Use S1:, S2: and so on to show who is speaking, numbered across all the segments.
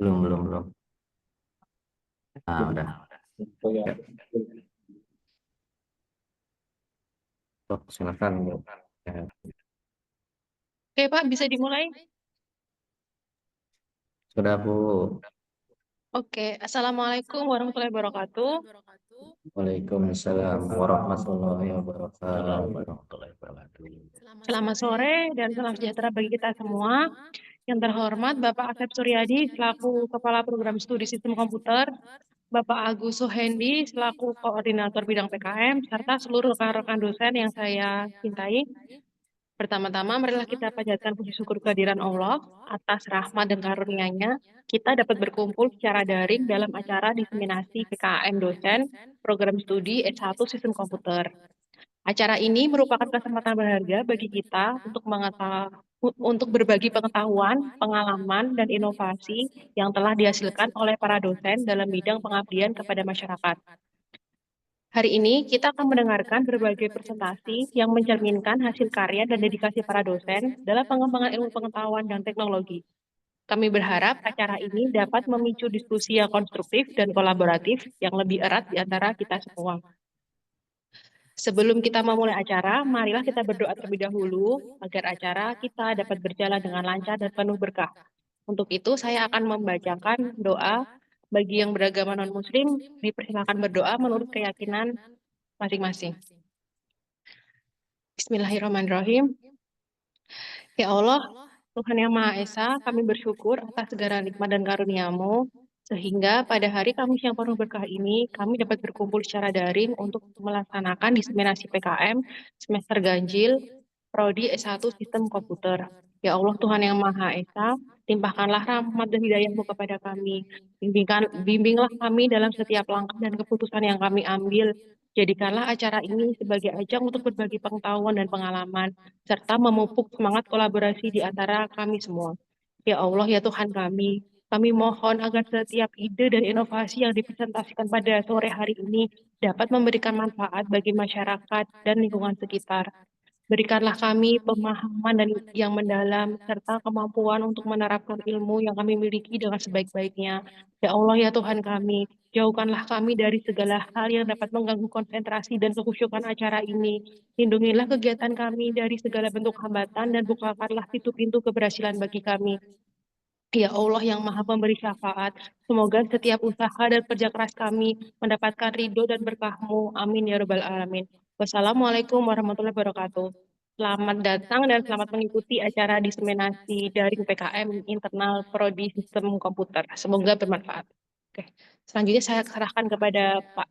S1: Belum, belum, belum. Udah.
S2: Oh ya.
S1: Ya, silakan, Bu. Ya,
S3: Oke, Pak, bisa dimulai?
S1: sudah, Bu.
S3: Oke, Assalamualaikum warahmatullahi wabarakatuh.
S1: Waalaikumsalam warahmatullahi wabarakatuh.
S3: Selamat sore dan salam sejahtera bagi kita semua. Yang terhormat Bapak Asep Suryadi selaku Kepala Program Studi Sistem Komputer, Bapak Agus Suhendi selaku Koordinator Bidang PKM, serta seluruh rekan-rekan dosen yang saya cintai. Pertama-tama, marilah kita panjatkan puji syukur kehadiran Allah atas rahmat dan karunia-Nya. Kita dapat berkumpul secara daring dalam acara diseminasi PKM dosen program studi S1 Sistem Komputer. Acara ini merupakan kesempatan berharga bagi kita untuk berbagi pengetahuan, pengalaman, dan inovasi yang telah dihasilkan oleh para dosen dalam bidang pengabdian kepada masyarakat. Hari ini kita akan mendengarkan berbagai presentasi yang mencerminkan hasil karya dan dedikasi para dosen dalam pengembangan ilmu pengetahuan dan teknologi. Kami berharap acara ini dapat memicu diskusi yang konstruktif dan kolaboratif yang lebih erat di antara kita semua. Sebelum kita memulai acara, marilah kita berdoa terlebih dahulu agar acara kita dapat berjalan dengan lancar dan penuh berkah. Untuk itu, saya akan membacakan doa. Bagi yang beragama non-muslim, dipersilakan berdoa menurut keyakinan masing-masing. Bismillahirrahmanirrahim. Ya Allah, Tuhan yang Maha Esa, kami bersyukur atas segala nikmat dan karunia-Mu, sehingga pada hari Kamis yang penuh berkah ini, kami dapat berkumpul secara daring untuk melaksanakan diseminasi PKM semester ganjil Prodi S1 Sistem Komputer. Ya Allah, Tuhan yang Maha Esa, limpahkanlah rahmat dan hidayah-Mu kepada kami. Bimbinglah kami dalam setiap langkah dan keputusan yang kami ambil. Jadikanlah acara ini sebagai ajang untuk berbagi pengetahuan dan pengalaman, serta memupuk semangat kolaborasi di antara kami semua. Ya Allah, ya Tuhan kami mohon agar setiap ide dan inovasi yang dipresentasikan pada sore hari ini dapat memberikan manfaat bagi masyarakat dan lingkungan sekitar. Berikanlah kami pemahaman dan yang mendalam, serta kemampuan untuk menerapkan ilmu yang kami miliki dengan sebaik-baiknya. Ya Allah, ya Tuhan kami, jauhkanlah kami dari segala hal yang dapat mengganggu konsentrasi dan kekhusyukan acara ini. Lindungilah kegiatan kami dari segala bentuk hambatan dan bukakanlah pintu-pintu keberhasilan bagi kami. Ya Allah yang Maha Pemberi Syafaat, semoga setiap usaha dan kerja keras kami mendapatkan ridho dan berkah-Mu. Amin ya Rabbal Alamin. Wassalamualaikum warahmatullahi wabarakatuh. Selamat datang dan selamat mengikuti acara diseminasi daring PKM internal Prodi Sistem Komputer. Semoga bermanfaat. Oke. Selanjutnya saya serahkan kepada Pak.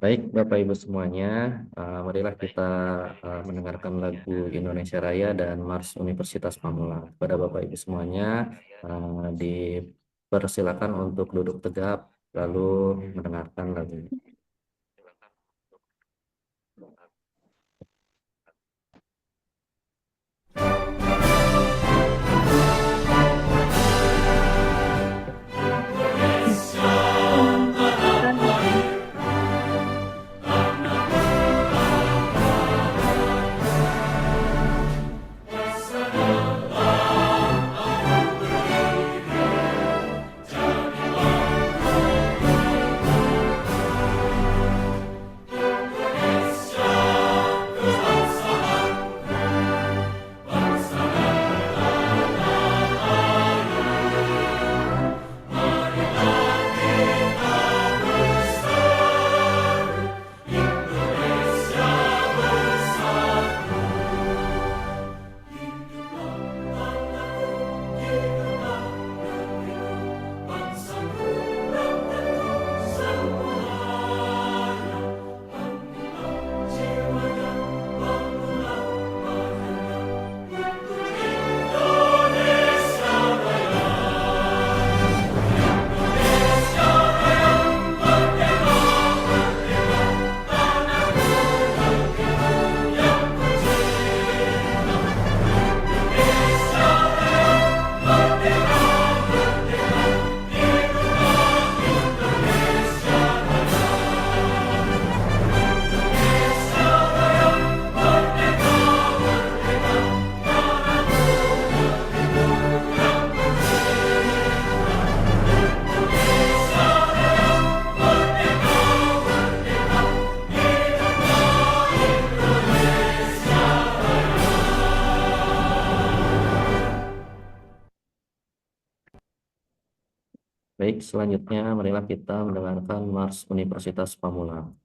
S1: Baik, Bapak Ibu semuanya, marilah kita mendengarkan lagu Indonesia Raya dan Mars Universitas Pamulang. Pada Bapak Ibu semuanya, dipersilakan untuk duduk tegap lalu mendengarkan lagu. Baik, selanjutnya marilah kita mendengarkan Mars Universitas Pamulang.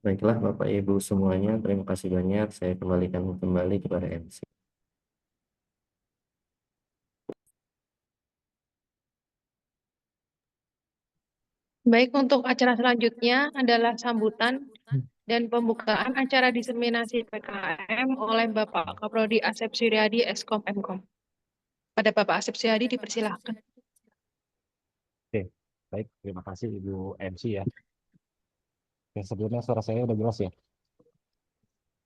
S1: Baiklah Bapak Ibu semuanya, terima kasih banyak. Saya kembalikan kembali kepada MC.
S3: Baik, untuk acara selanjutnya adalah sambutan dan pembukaan acara diseminasi PKM oleh Bapak Kaprodi Asep Suryadi, Eskom Mkom. Pada Bapak Asep Suryadi dipersilahkan.
S2: Oke, baik. Terima kasih Ibu MC ya. Oke, sebelumnya suara saya udah jelas ya?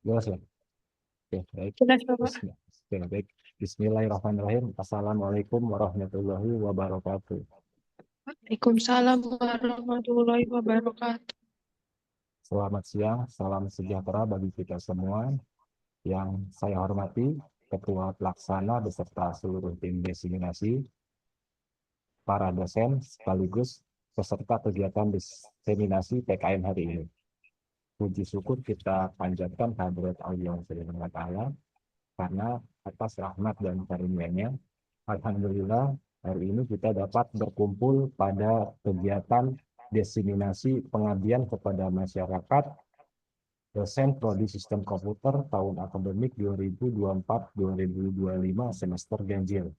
S2: Jelas ya? Oke, baik.
S3: Jelas, Bapak.
S2: Oke, baik. Bismillahirrahmanirrahim. Assalamualaikum warahmatullahi wabarakatuh.
S3: Waalaikumsalam warahmatullahi wabarakatuh.
S2: Selamat siang, salam sejahtera bagi kita semua. Yang saya hormati, Ketua Pelaksana beserta seluruh tim diseminasi, para dosen sekaligus peserta kegiatan diseminasi PKM hari ini. Puji syukur kita panjatkan kehadirat Allah Subhanahu wa Ta'ala karena atas rahmat dan karunia-Nya, alhamdulillah hari ini kita dapat berkumpul pada kegiatan diseminasi pengabdian kepada masyarakat dosen prodi sistem komputer tahun akademik 2024-2025 semester ganjil.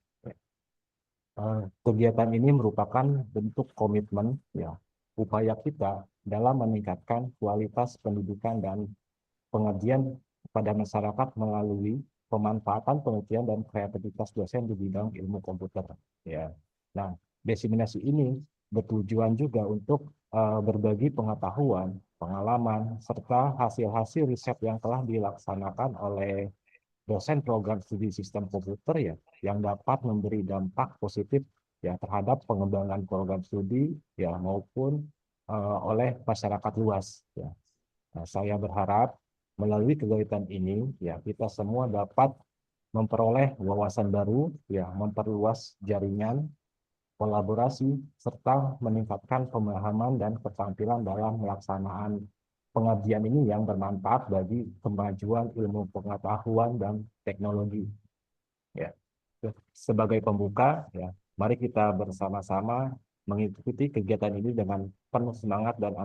S2: Kegiatan ini merupakan bentuk komitmen ya upaya kita dalam meningkatkan kualitas pendidikan dan pengabdian pada masyarakat melalui pemanfaatan penelitian dan kreativitas dosen di bidang ilmu komputer ya. Nah, diseminasi ini bertujuan juga untuk berbagi pengetahuan, pengalaman serta hasil-hasil riset yang telah dilaksanakan oleh dosen program studi sistem komputer ya yang dapat memberi dampak positif ya terhadap pengembangan program studi ya maupun oleh masyarakat luas ya. Nah, saya berharap melalui kegiatan ini ya kita semua dapat memperoleh wawasan baru ya, memperluas jaringan kolaborasi serta meningkatkan pemahaman dan keterampilan dalam melaksanaan pengabdian ini yang bermanfaat bagi kemajuan ilmu pengetahuan dan teknologi ya. Sebagai pembuka ya, mari kita bersama-sama mengikuti kegiatan ini dengan penuh semangat dan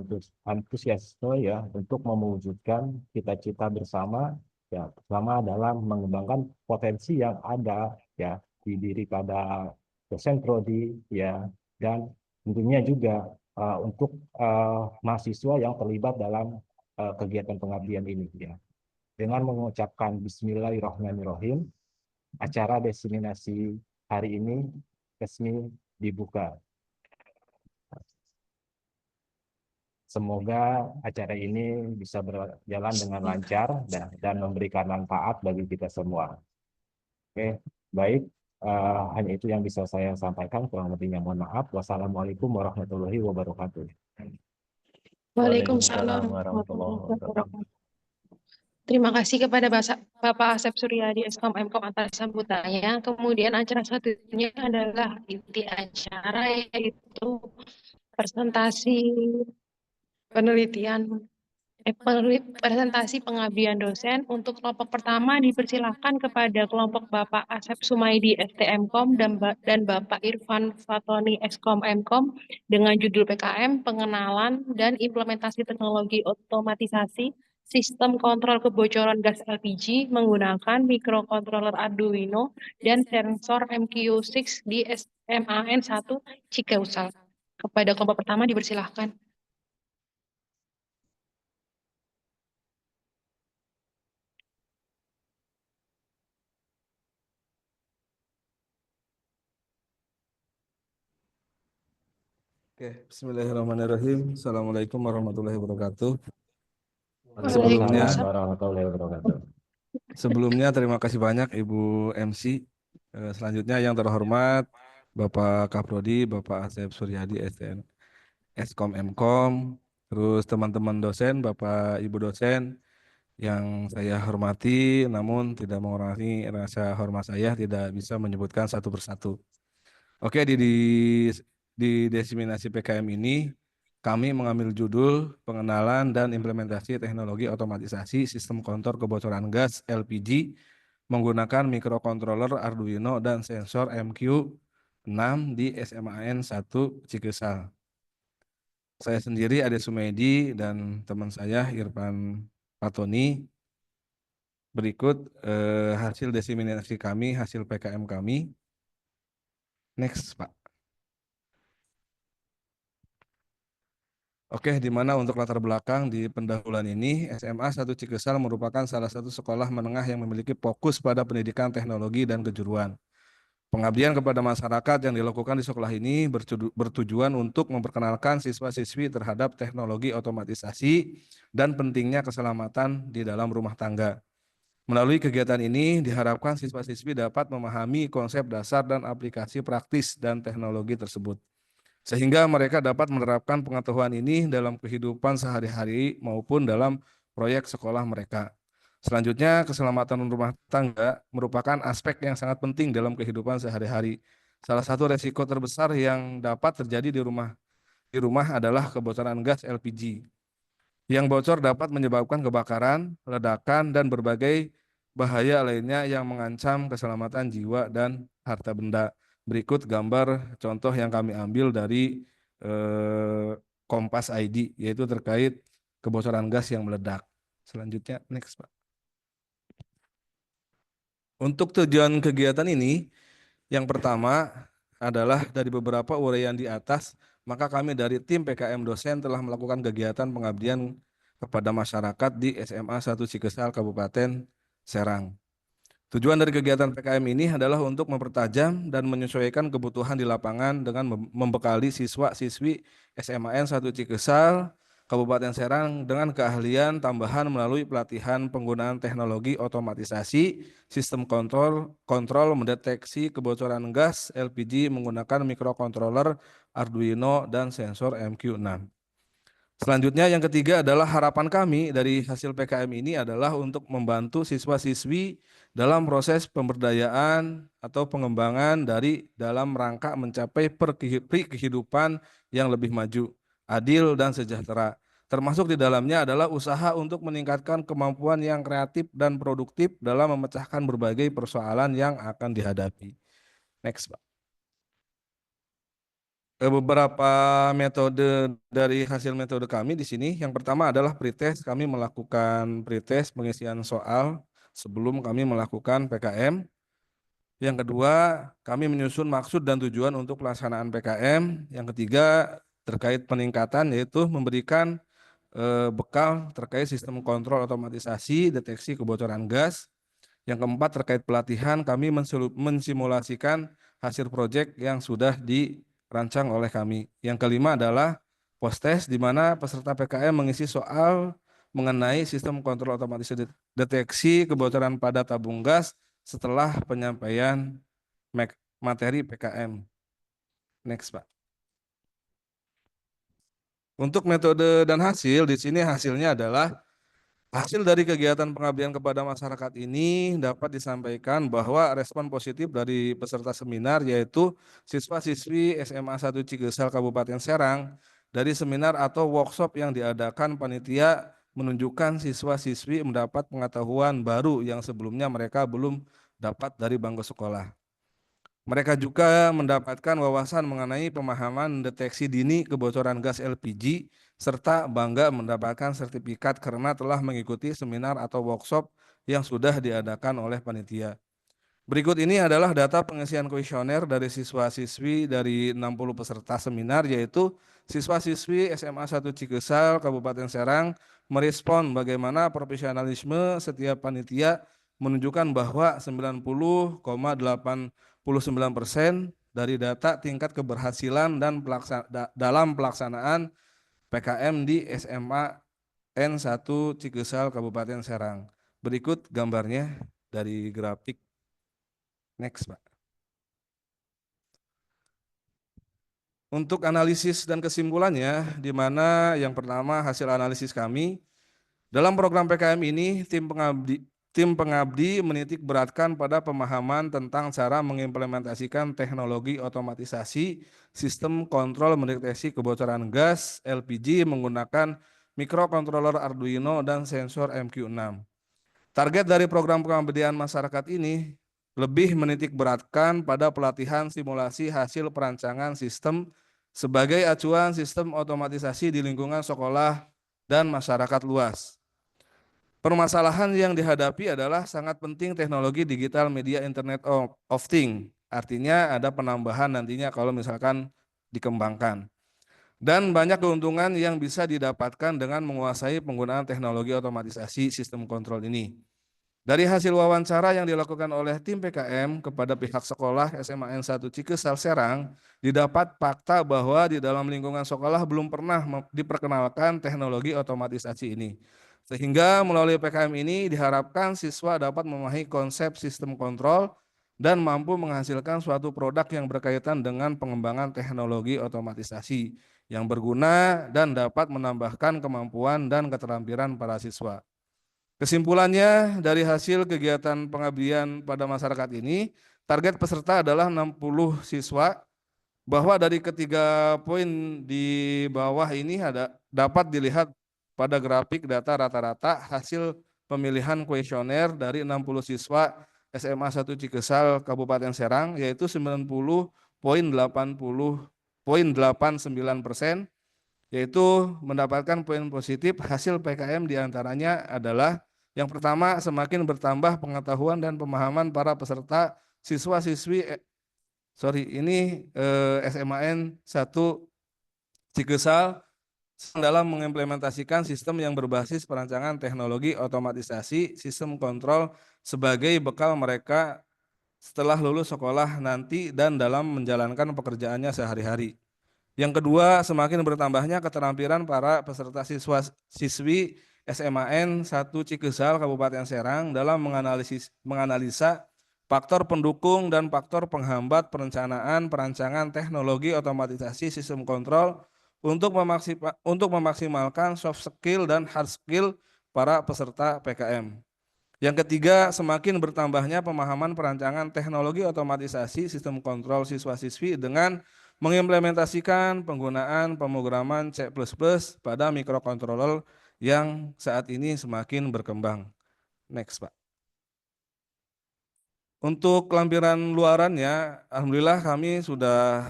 S2: antusiasme ya untuk mewujudkan cita-cita bersama ya, terutama dalam mengembangkan potensi yang ada ya di diri pada dosen prodi ya dan tentunya juga untuk mahasiswa yang terlibat dalam kegiatan pengabdian ini ya. Dengan mengucapkan Bismillahirrahmanirrahim, acara diseminasi hari ini resmi dibuka. Semoga acara ini bisa berjalan dengan lancar dan memberikan manfaat bagi kita semua. Oke, baik. Hanya itu yang bisa saya sampaikan. Kurang lebihnya mohon maaf. Wassalamualaikum warahmatullahi wabarakatuh.
S3: Waalaikumsalam
S1: warahmatullahi
S3: warahmatullahi
S1: wabarakatuh.
S3: wabarakatuh. Terima kasih kepada Bapak Asep Suryadi Eskom Mkom atas sambutannya. Kemudian acara selanjutnya adalah inti acara, yaitu presentasi penelitian presentasi pengabdian dosen. Untuk kelompok pertama dipersilakan kepada kelompok Bapak Asep Sumaidi STMkom dan Bapak Irfan Fatoni Eskom Mkom dengan judul PKM Pengenalan dan Implementasi Teknologi Otomatisasi Sistem Kontrol Kebocoran Gas LPG menggunakan mikrokontroler Arduino dan sensor MQ6 di SMAN 1 Cikeusal. Kepada kelompok pertama dipersilahkan.
S4: Oke, bismillahirrahmanirrahim. Assalamualaikum warahmatullahi wabarakatuh.
S1: Waalaikumsalam
S3: Waalaikumsalam.
S1: warahmatullahi wabarakatuh.
S4: Sebelumnya terima kasih banyak Ibu MC. Selanjutnya yang terhormat Bapak Kaprodi, Bapak Asep Suryadi STN, Eskom Mkom, terus teman-teman dosen, Bapak Ibu dosen yang saya hormati, namun tidak mengurangi rasa hormat saya tidak bisa menyebutkan satu persatu. Oke, di diseminasi PKM ini kami mengambil judul pengenalan dan implementasi teknologi otomatisasi sistem kontrol kebocoran gas LPG menggunakan mikrokontroler Arduino dan sensor MQ6 di SMAN 1 Cikeusal. Saya sendiri Ade Sumedi dan teman saya Irfan Fatoni. Berikut hasil diseminasi kami, hasil PKM kami. Next, Pak. Oke, di mana untuk latar belakang di pendahuluan ini, SMA 1 Cikeusal merupakan salah satu sekolah menengah yang memiliki fokus pada pendidikan teknologi dan kejuruan. Pengabdian kepada masyarakat yang dilakukan di sekolah ini bertujuan untuk memperkenalkan siswa-siswi terhadap teknologi otomatisasi dan pentingnya keselamatan di dalam rumah tangga. Melalui kegiatan ini diharapkan siswa-siswi dapat memahami konsep dasar dan aplikasi praktis dan teknologi tersebut, sehingga mereka dapat menerapkan pengetahuan ini dalam kehidupan sehari-hari maupun dalam proyek sekolah mereka. Selanjutnya, keselamatan rumah tangga merupakan aspek yang sangat penting dalam kehidupan sehari-hari. Salah satu resiko terbesar yang dapat terjadi di rumah adalah kebocoran gas LPG. Yang bocor dapat menyebabkan kebakaran, ledakan, dan berbagai bahaya lainnya yang mengancam keselamatan jiwa dan harta benda. Berikut gambar contoh yang kami ambil dari Kompas ID, yaitu terkait kebocoran gas yang meledak. Selanjutnya, next, Pak. Untuk tujuan kegiatan ini, yang pertama adalah dari beberapa uraian di atas, maka kami dari tim PKM dosen telah melakukan kegiatan pengabdian kepada masyarakat di SMA 1 Cikeusal Kabupaten Serang. Tujuan dari kegiatan PKM ini adalah untuk mempertajam dan menyesuaikan kebutuhan di lapangan dengan membekali siswa-siswi SMAN 1 Cikeusal Kabupaten Serang dengan keahlian tambahan melalui pelatihan penggunaan teknologi otomatisasi sistem kontrol mendeteksi kebocoran gas LPG menggunakan mikrokontroler Arduino dan sensor MQ6. Selanjutnya yang ketiga adalah harapan kami dari hasil PKM ini adalah untuk membantu siswa-siswi dalam proses pemberdayaan atau pengembangan dari dalam rangka mencapai kehidupan yang lebih maju, adil dan sejahtera. Termasuk di dalamnya adalah usaha untuk meningkatkan kemampuan yang kreatif dan produktif dalam memecahkan berbagai persoalan yang akan dihadapi. Next, Pak. Beberapa metode dari hasil metode kami di sini. Yang pertama adalah pretest. Kami melakukan pretest pengisian soal sebelum kami melakukan PKM. Yang kedua, kami menyusun maksud dan tujuan untuk pelaksanaan PKM. Yang ketiga, terkait peningkatan yaitu memberikan bekal terkait sistem kontrol otomatisasi deteksi kebocoran gas. Yang keempat, terkait pelatihan, kami mensimulasikan hasil proyek yang sudah dirancang oleh kami. Yang kelima adalah post-test, di mana peserta PKM mengisi soal mengenai sistem kontrol otomatis deteksi kebocoran pada tabung gas setelah penyampaian materi PKM. Next, Pak. Untuk metode dan hasil, di sini hasilnya adalah hasil dari kegiatan pengabdian kepada masyarakat ini dapat disampaikan bahwa respon positif dari peserta seminar yaitu siswa-siswi SMA 1 Cigesal Kabupaten Serang dari seminar atau workshop yang diadakan panitia menunjukkan siswa-siswi mendapat pengetahuan baru yang sebelumnya mereka belum dapat dari bangku sekolah. Mereka juga mendapatkan wawasan mengenai pemahaman deteksi dini kebocoran gas LPG, serta bangga mendapatkan sertifikat karena telah mengikuti seminar atau workshop yang sudah diadakan oleh panitia. Berikut ini adalah data pengisian kuesioner dari siswa-siswi dari 60 peserta seminar, yaitu siswa-siswi SMA 1 Cigesal, Kabupaten Serang, merespon bagaimana profesionalisme setiap panitia menunjukkan bahwa 90,89% dari data tingkat keberhasilan dan dalam pelaksanaan PKM di SMA N1 Cigesal Kabupaten Serang. Berikut gambarnya dari grafik. Next, Pak. Untuk analisis dan kesimpulannya, di mana yang pertama hasil analisis kami, dalam program PKM ini tim pengabdi menitik beratkan pada pemahaman tentang cara mengimplementasikan teknologi otomatisasi sistem kontrol mendeteksi kebocoran gas LPG menggunakan mikrokontroler Arduino dan sensor MQ6. Target dari program pengabdian masyarakat ini lebih menitik beratkan pada pelatihan simulasi hasil perancangan sistem sebagai acuan sistem otomatisasi di lingkungan sekolah dan masyarakat luas. Permasalahan yang dihadapi adalah sangat penting teknologi digital media Internet of Things. Artinya ada penambahan nantinya kalau misalkan dikembangkan. Dan banyak keuntungan yang bisa didapatkan dengan menguasai penggunaan teknologi otomatisasi sistem kontrol ini. Dari hasil wawancara yang dilakukan oleh tim PKM kepada pihak sekolah SMA N1 Cigesal Serang, didapat fakta bahwa di dalam lingkungan sekolah belum pernah diperkenalkan teknologi otomatisasi ini. Sehingga melalui PKM ini diharapkan siswa dapat memahami konsep sistem kontrol dan mampu menghasilkan suatu produk yang berkaitan dengan pengembangan teknologi otomatisasi yang berguna dan dapat menambahkan kemampuan dan keterampilan para siswa. Kesimpulannya, dari hasil kegiatan pengabdian pada masyarakat ini, target peserta adalah 60 siswa, bahwa dari ketiga poin di bawah ini dapat dilihat pada grafik data rata-rata hasil pemilihan kuesioner dari 60 siswa SMA 1 Cigesal Kabupaten Serang, yaitu 90,89%, yaitu mendapatkan poin positif. Hasil PKM diantaranya adalah yang pertama, semakin bertambah pengetahuan dan pemahaman para peserta siswa-siswi SMAN 1 Cigesal dalam mengimplementasikan sistem yang berbasis perancangan teknologi otomatisasi sistem kontrol sebagai bekal mereka setelah lulus sekolah nanti dan dalam menjalankan pekerjaannya sehari-hari. Yang kedua, semakin bertambahnya keterampilan para peserta siswa-siswi SMAN 1 Cigesal Kabupaten Serang dalam menganalisa faktor pendukung dan faktor penghambat perancangan teknologi otomatisasi sistem kontrol untuk memaksimalkan soft skill dan hard skill para peserta PKM. Yang ketiga, semakin bertambahnya pemahaman perancangan teknologi otomatisasi sistem kontrol siswa-siswi dengan mengimplementasikan penggunaan pemrograman C++ pada mikrokontroler yang saat ini semakin berkembang. Next, Pak. Untuk lampiran luarannya, alhamdulillah kami sudah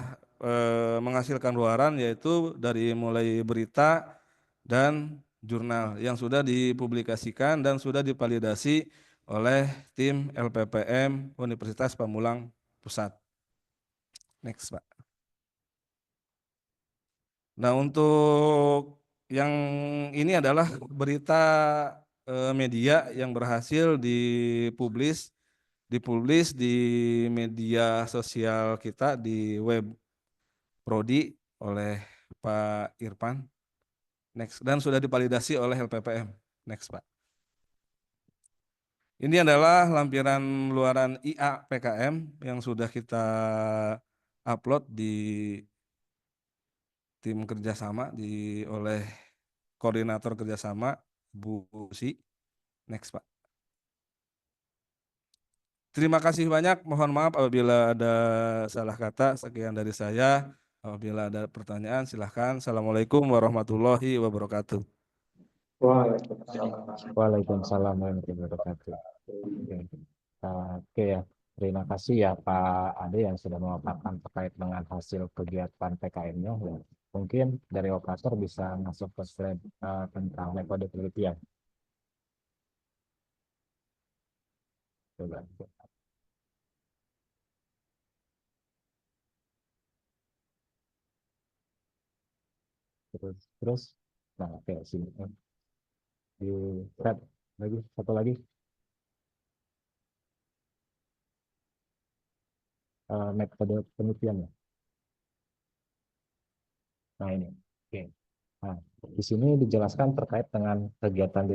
S4: menghasilkan luaran, yaitu dari mulai berita dan jurnal yang sudah dipublikasikan dan sudah divalidasi oleh tim LPPM Universitas Pamulang Pusat. Next, Pak. Nah, untuk yang ini adalah berita media yang berhasil dipublis di media sosial kita di web Prodi oleh Pak Irfan. Next, dan sudah divalidasi oleh LPPM. Next, Pak. Ini adalah lampiran luaran IA PKM yang sudah kita upload di tim kerjasama oleh koordinator kerjasama Bu Si. Next, Pak. Terima kasih banyak. Mohon maaf apabila ada salah kata. Sekian dari saya. Apabila ada pertanyaan, silahkan. Assalamualaikum warahmatullahi wabarakatuh.
S2: Waalaikumsalam warahmatullahi wabarakatuh. Oke. Oke ya, terima kasih ya Pak Ade yang sudah memaparkan terkait dengan hasil kegiatan PKM-nya. Ya. Mungkin dari operator bisa masuk ke slide tentang metode penelitian. Coba. Terus, nah oke sini di slide lagi satu lagi metode penelitiannya. Nah ini, oke. Nah, di sini dijelaskan terkait dengan kegiatan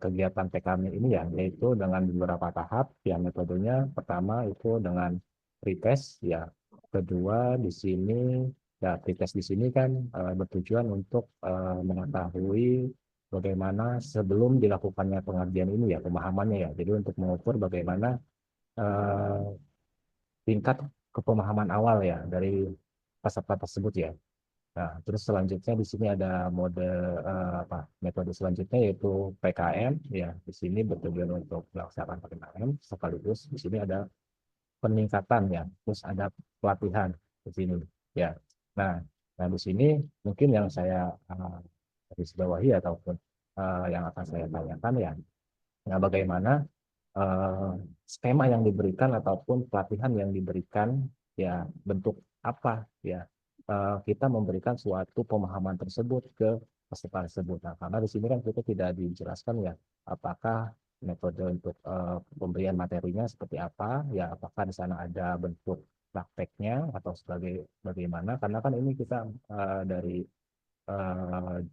S2: kegiatan PKM ini ya, yaitu dengan beberapa tahap. Ya, metodenya pertama itu dengan pretest ya. Kedua di sini ya pretest di sini kan bertujuan untuk mengetahui bagaimana sebelum dilakukannya pengabdian ini ya pemahamannya ya. Jadi untuk mengukur bagaimana eh, tingkat kepemahaman awal ya dari peserta tersebut ya. Nah, terus selanjutnya di sini ada metode selanjutnya yaitu PKM ya. Di sini bertujuan untuk melaksanakan PKM sekaligus di sini ada peningkatan ya. Terus ada pelatihan di sini ya. Nah, nah di sini mungkin yang saya garis bawahi ataupun yang akan saya tanyakan ya. Nah, bagaimana eh, skema yang diberikan ataupun pelatihan yang diberikan ya bentuk apa ya kita memberikan suatu pemahaman tersebut ke peserta tersebut. Nah, karena di sini kan kita tidak dijelaskan ya apakah metode untuk pemberian materinya seperti apa ya, apakah di sana ada bentuk prakteknya atau sebagai bagaimana, karena kan ini kita dari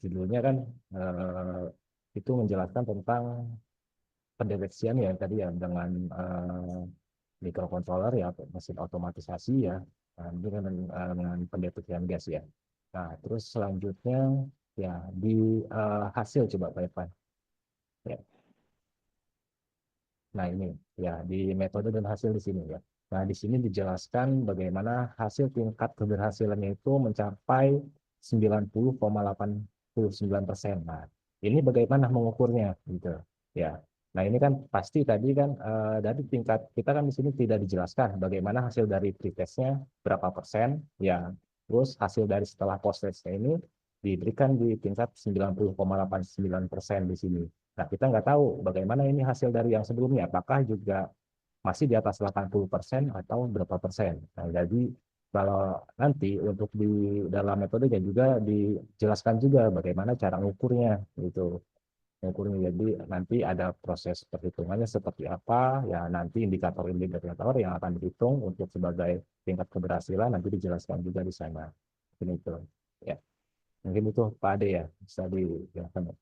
S2: judulnya kan eh, itu menjelaskan tentang pendeteksian ya tadi ya dengan microcontroller ya mesin otomatisasi ya dengan pendeteksian gas ya. Nah terus selanjutnya ya di hasil coba Pak Irfan ya. Nah ini ya di metode dan hasil di sini ya. Nah di sini dijelaskan bagaimana hasil tingkat keberhasilannya itu mencapai 90,89%. Nah ini bagaimana mengukurnya gitu ya. Nah ini kan pasti tadi kan dari tingkat kita kan di sini tidak dijelaskan bagaimana hasil dari pretestnya berapa persen ya. Terus hasil dari setelah post-testnya ini diberikan di tingkat 90,89% di sini. Nah, kita nggak tahu bagaimana ini hasil dari yang sebelumnya, apakah juga masih di atas 80% atau berapa persen. Nah, jadi kalau nanti untuk di dalam metodenya juga dijelaskan juga bagaimana cara mengukurnya gitu. Mengukurnya jadi nanti ada proses perhitungannya seperti apa, ya nanti indikator-indikator yang akan dihitung untuk sebagai tingkat keberhasilan nanti dijelaskan juga di sana. Ini itu. Ya, mungkin itu Pak Ade ya bisa dijelaskan.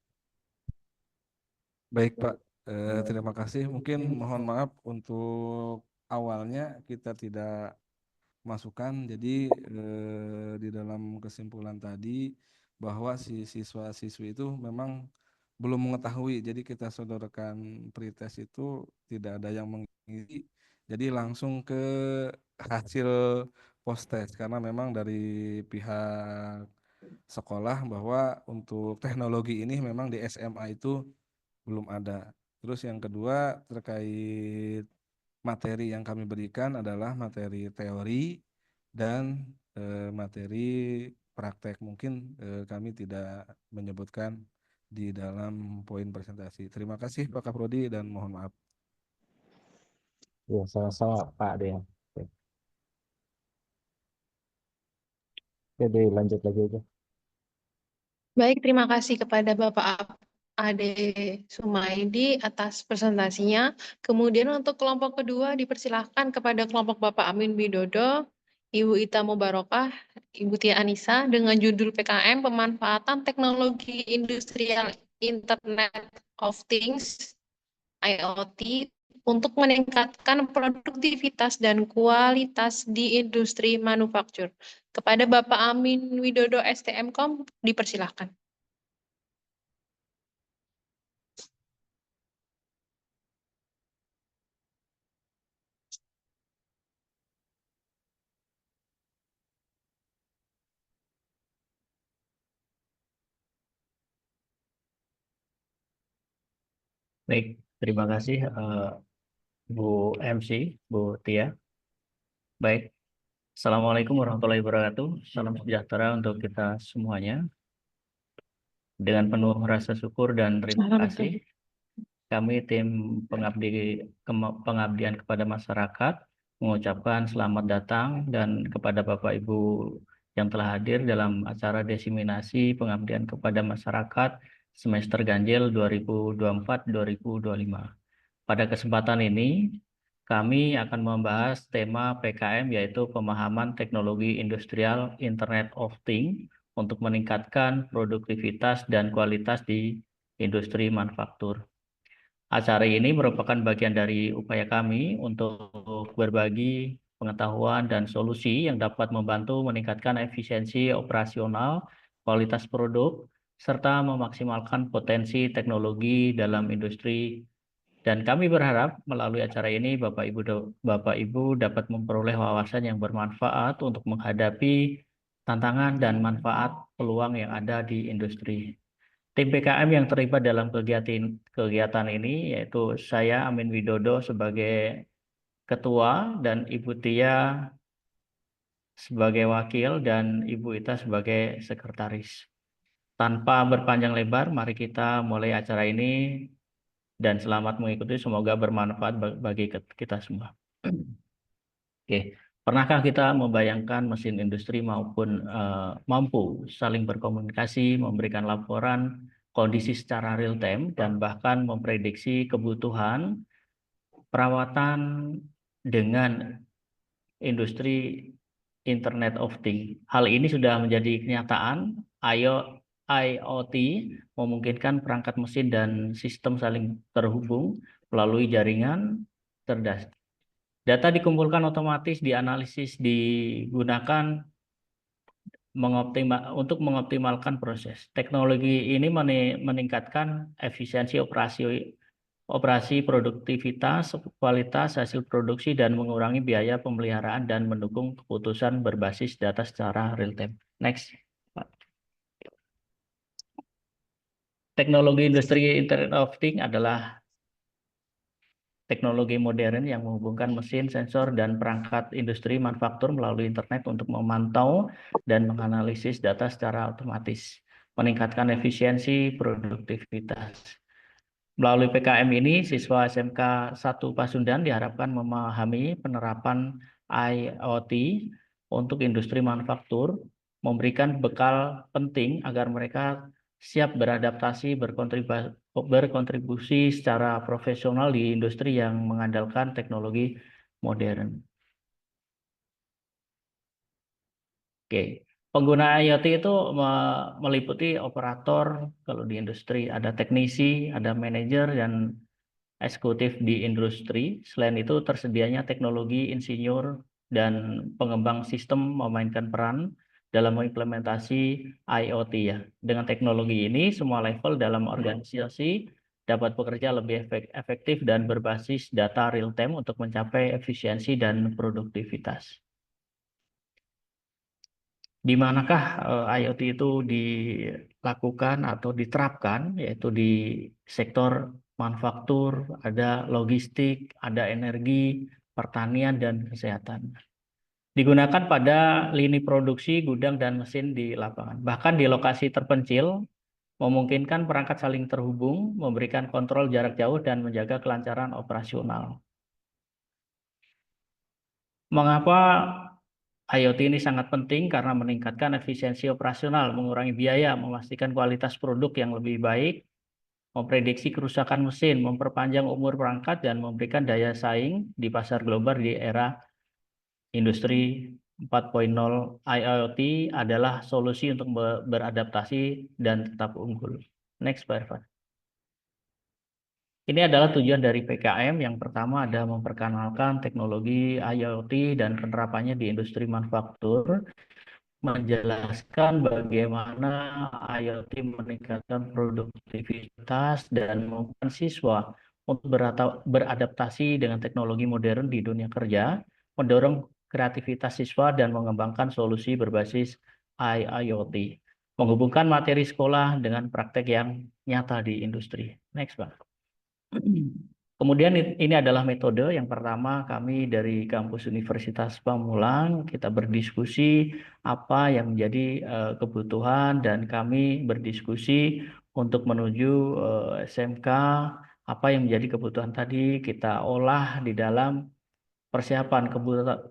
S4: Baik, Pak. Terima kasih. Mungkin mohon maaf untuk awalnya kita tidak masukkan. Jadi di dalam kesimpulan tadi bahwa si siswa-siswi itu memang belum mengetahui. Jadi kita sodorkan pretest itu tidak ada yang mengisi. Jadi langsung ke hasil post-test karena memang dari pihak sekolah bahwa untuk teknologi ini memang di SMA itu belum ada. Terus yang kedua terkait materi yang kami berikan adalah materi teori dan materi praktek. Mungkin kami tidak menyebutkan di dalam poin presentasi. Terima kasih Pak Kaprodi dan mohon maaf.
S2: Ya, sama-sama Pak Dean. Oke, Oke, lanjut lagi aja.
S3: Baik, terima kasih kepada Bapak Ade Sumaidi atas presentasinya. Kemudian untuk kelompok kedua dipersilahkan kepada kelompok Bapak Amin Widodo, Ibu Ita Mubarokah, Ibu Tia Anissa dengan judul PKM Pemanfaatan Teknologi Industrial Internet of Things IoT untuk meningkatkan produktivitas dan kualitas di industri manufaktur. Kepada Bapak Amin Widodo STMkom dipersilahkan.
S5: Baik, terima kasih Bu MC, Bu Tia. Baik, Assalamualaikum warahmatullahi wabarakatuh. Salam sejahtera untuk kita semuanya. Dengan penuh rasa syukur dan terima kasih, kami tim pengabdian kepada masyarakat mengucapkan selamat datang dan kepada Bapak Ibu yang telah hadir dalam acara desiminasi pengabdian kepada masyarakat semester ganjil 2024-2025. Pada kesempatan ini, kami akan membahas tema PKM yaitu pemahaman teknologi industrial Internet of Things untuk meningkatkan produktivitas dan kualitas di industri manufaktur. Acara ini merupakan bagian dari upaya kami untuk berbagi pengetahuan dan solusi yang dapat membantu meningkatkan efisiensi operasional, kualitas produk, serta memaksimalkan potensi teknologi dalam industri. Dan kami berharap melalui acara ini Bapak Ibu dapat memperoleh wawasan yang bermanfaat untuk menghadapi tantangan dan manfaat peluang yang ada di industri. Tim PKM yang terlibat dalam kegiatan ini yaitu saya Amin Widodo sebagai ketua dan Ibu Tia sebagai wakil dan Ibu Ita sebagai sekretaris. Tanpa berpanjang lebar, mari kita mulai acara ini dan selamat mengikuti, semoga bermanfaat bagi kita semua. Oke, pernahkah kita membayangkan mesin industri mampu saling berkomunikasi, memberikan laporan kondisi secara real time dan bahkan memprediksi kebutuhan perawatan dengan industri Internet of Things. Hal ini sudah menjadi kenyataan. IoT memungkinkan perangkat mesin dan sistem saling terhubung melalui jaringan cerdas. Data dikumpulkan otomatis, dianalisis, digunakan untuk mengoptimalkan proses. Teknologi ini meningkatkan efisiensi operasi, produktivitas, kualitas hasil produksi, dan mengurangi biaya pemeliharaan dan mendukung keputusan berbasis data secara real time. Next. Teknologi industri Internet of Things adalah teknologi modern yang menghubungkan mesin, sensor, dan perangkat industri manufaktur melalui internet untuk memantau dan menganalisis data secara otomatis, meningkatkan efisiensi produktivitas. Melalui PKM ini, siswa SMK 1 Pasundan diharapkan memahami penerapan IoT untuk industri manufaktur, memberikan bekal penting agar mereka siap beradaptasi, berkontribusi secara profesional di industri yang mengandalkan teknologi modern. Oke, pengguna IoT itu meliputi operator, kalau di industri ada teknisi, ada manajer, dan eksekutif di industri. Selain itu, tersedianya teknologi insinyur dan pengembang sistem memainkan peran dalam mengimplementasi IoT ya. Dengan teknologi ini, semua level dalam organisasi dapat bekerja lebih efektif dan berbasis data real time untuk mencapai efisiensi dan produktivitas. Di manakah IoT itu dilakukan atau diterapkan, yaitu di sektor manufaktur, ada logistik, ada energi, pertanian, dan kesehatan. Digunakan pada lini produksi, gudang, dan mesin di lapangan. Bahkan di lokasi terpencil, memungkinkan perangkat saling terhubung, memberikan kontrol jarak jauh, dan menjaga kelancaran operasional. Mengapa IoT ini sangat penting? Karena meningkatkan efisiensi operasional, mengurangi biaya, memastikan kualitas produk yang lebih baik, memprediksi kerusakan mesin, memperpanjang umur perangkat, dan memberikan daya saing di pasar global di era industri 4.0. IoT adalah solusi untuk beradaptasi dan tetap unggul. Next, Pak Irfan. Ini adalah tujuan dari PKM. Yang pertama ada memperkenalkan teknologi IoT dan penerapannya di industri manufaktur, menjelaskan bagaimana IoT meningkatkan produktivitas dan memungkinkan siswa untuk beradaptasi dengan teknologi modern di dunia kerja, mendorong kreativitas siswa dan mengembangkan solusi berbasis IoT, menghubungkan materi sekolah dengan praktek yang nyata di industri. Next, Pak. Kemudian ini adalah metode. Yang pertama, kami dari kampus Universitas Pamulang, kita berdiskusi apa yang menjadi kebutuhan dan kami berdiskusi untuk menuju SMK, apa yang menjadi kebutuhan tadi kita olah di dalam persiapan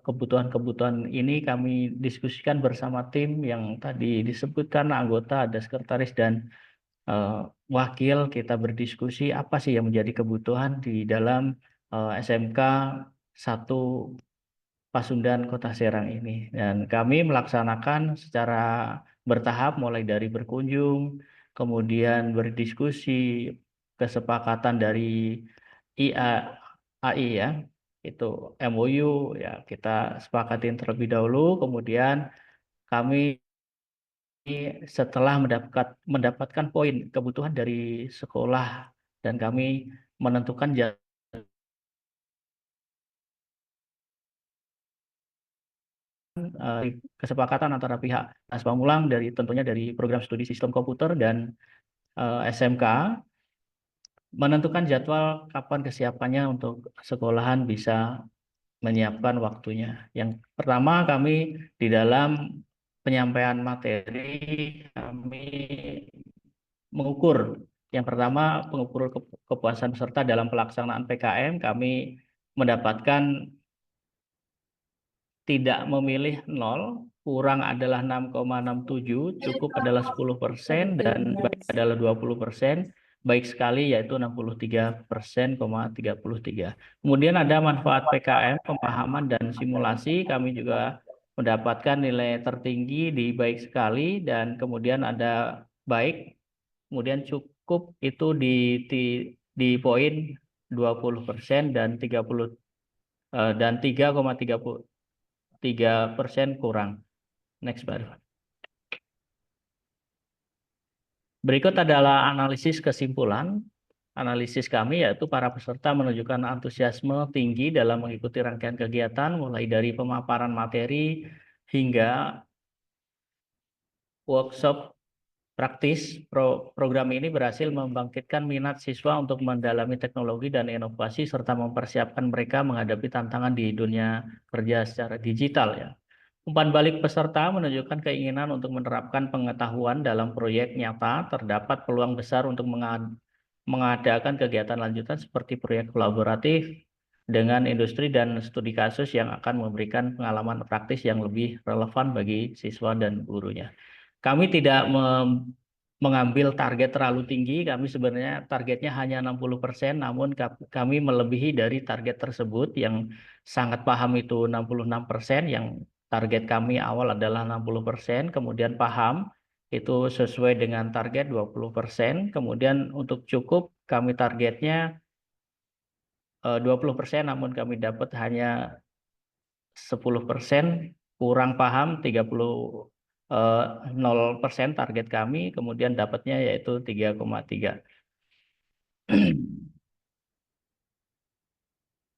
S5: kebutuhan-kebutuhan ini kami diskusikan bersama tim yang tadi disebutkan, anggota, ada sekretaris dan wakil. Kita berdiskusi apa sih yang menjadi kebutuhan di dalam SMK 1 Pasundan Kota Serang ini. Dan kami melaksanakan secara bertahap mulai dari berkunjung, kemudian berdiskusi, kesepakatan dari AI ya, itu MOU ya kita sepakatin terlebih dahulu, kemudian kami setelah mendapatkan poin kebutuhan dari sekolah dan kami menentukan kesepakatan antara pihak Dinas Pamulang dari tentunya dari program studi sistem komputer dan SMK menentukan jadwal kapan kesiapannya untuk sekolahan bisa menyiapkan waktunya. Yang pertama kami di dalam penyampaian materi kami mengukur. Yang pertama pengukur kepuasan peserta dalam pelaksanaan PKM, kami mendapatkan tidak memilih 0, kurang adalah 6,67, cukup adalah 10%, dan baik adalah 20%, baik sekali yaitu 63%,33. Kemudian ada manfaat PKM, pemahaman dan simulasi, kami juga mendapatkan nilai tertinggi di baik sekali, dan kemudian ada baik, kemudian cukup itu di poin 20% dan 3,33% kurang. Next, Pak Irfan. Berikut adalah analisis kesimpulan. Analisis kami yaitu para peserta menunjukkan antusiasme tinggi dalam mengikuti rangkaian kegiatan, mulai dari pemaparan materi hingga workshop praktis. Program ini berhasil membangkitkan minat siswa untuk mendalami teknologi dan inovasi serta mempersiapkan mereka menghadapi tantangan di dunia kerja secara digital ya. Umpan balik peserta menunjukkan keinginan untuk menerapkan pengetahuan dalam proyek nyata. Terdapat peluang besar untuk mengadakan kegiatan lanjutan seperti proyek kolaboratif dengan industri dan studi kasus yang akan memberikan pengalaman praktis yang lebih relevan bagi siswa dan gurunya. Kami tidak mengambil target terlalu tinggi, kami sebenarnya targetnya hanya 60%, namun kami melebihi dari target tersebut. Yang sangat paham itu 66%, yang target kami awal adalah 60%, kemudian paham itu sesuai dengan target 20%, kemudian untuk cukup kami targetnya 20%, namun kami dapat hanya 10%, kurang paham 0% target kami, kemudian dapatnya yaitu 3,3.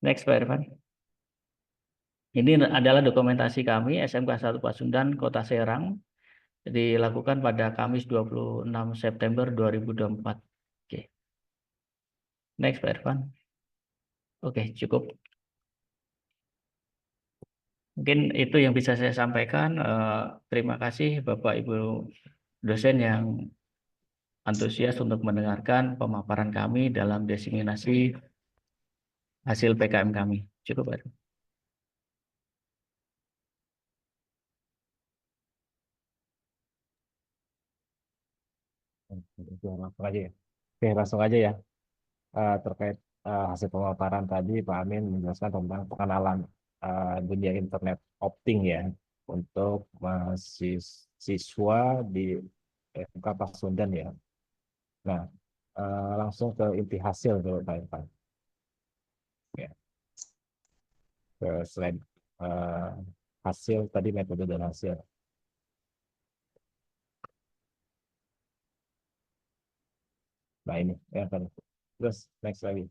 S5: Next, Pak Irfan. Ini adalah dokumentasi kami SMK 1 Pasundan Kota Serang, dilakukan pada Kamis 26 September 2024. Oke. Next, Pak Irfan. Oke, cukup. Mungkin itu yang bisa saya sampaikan. Terima kasih Bapak Ibu dosen yang antusias untuk mendengarkan pemaparan kami dalam diseminasi hasil PKM kami. Cukup, Pak.
S2: Oke, langsung aja ya. Oke, langsung aja ya. Terkait hasil pemaparan tadi, Pak Amin menjelaskan tentang pengenalan dunia internet opting ya untuk mahasiswa di FK Pasundan ya. Nah, langsung ke inti hasil dulu Pak Irfan. Ya, ke slide hasil tadi, metode dan hasil. Nah ini ya kan. Terus next lagi.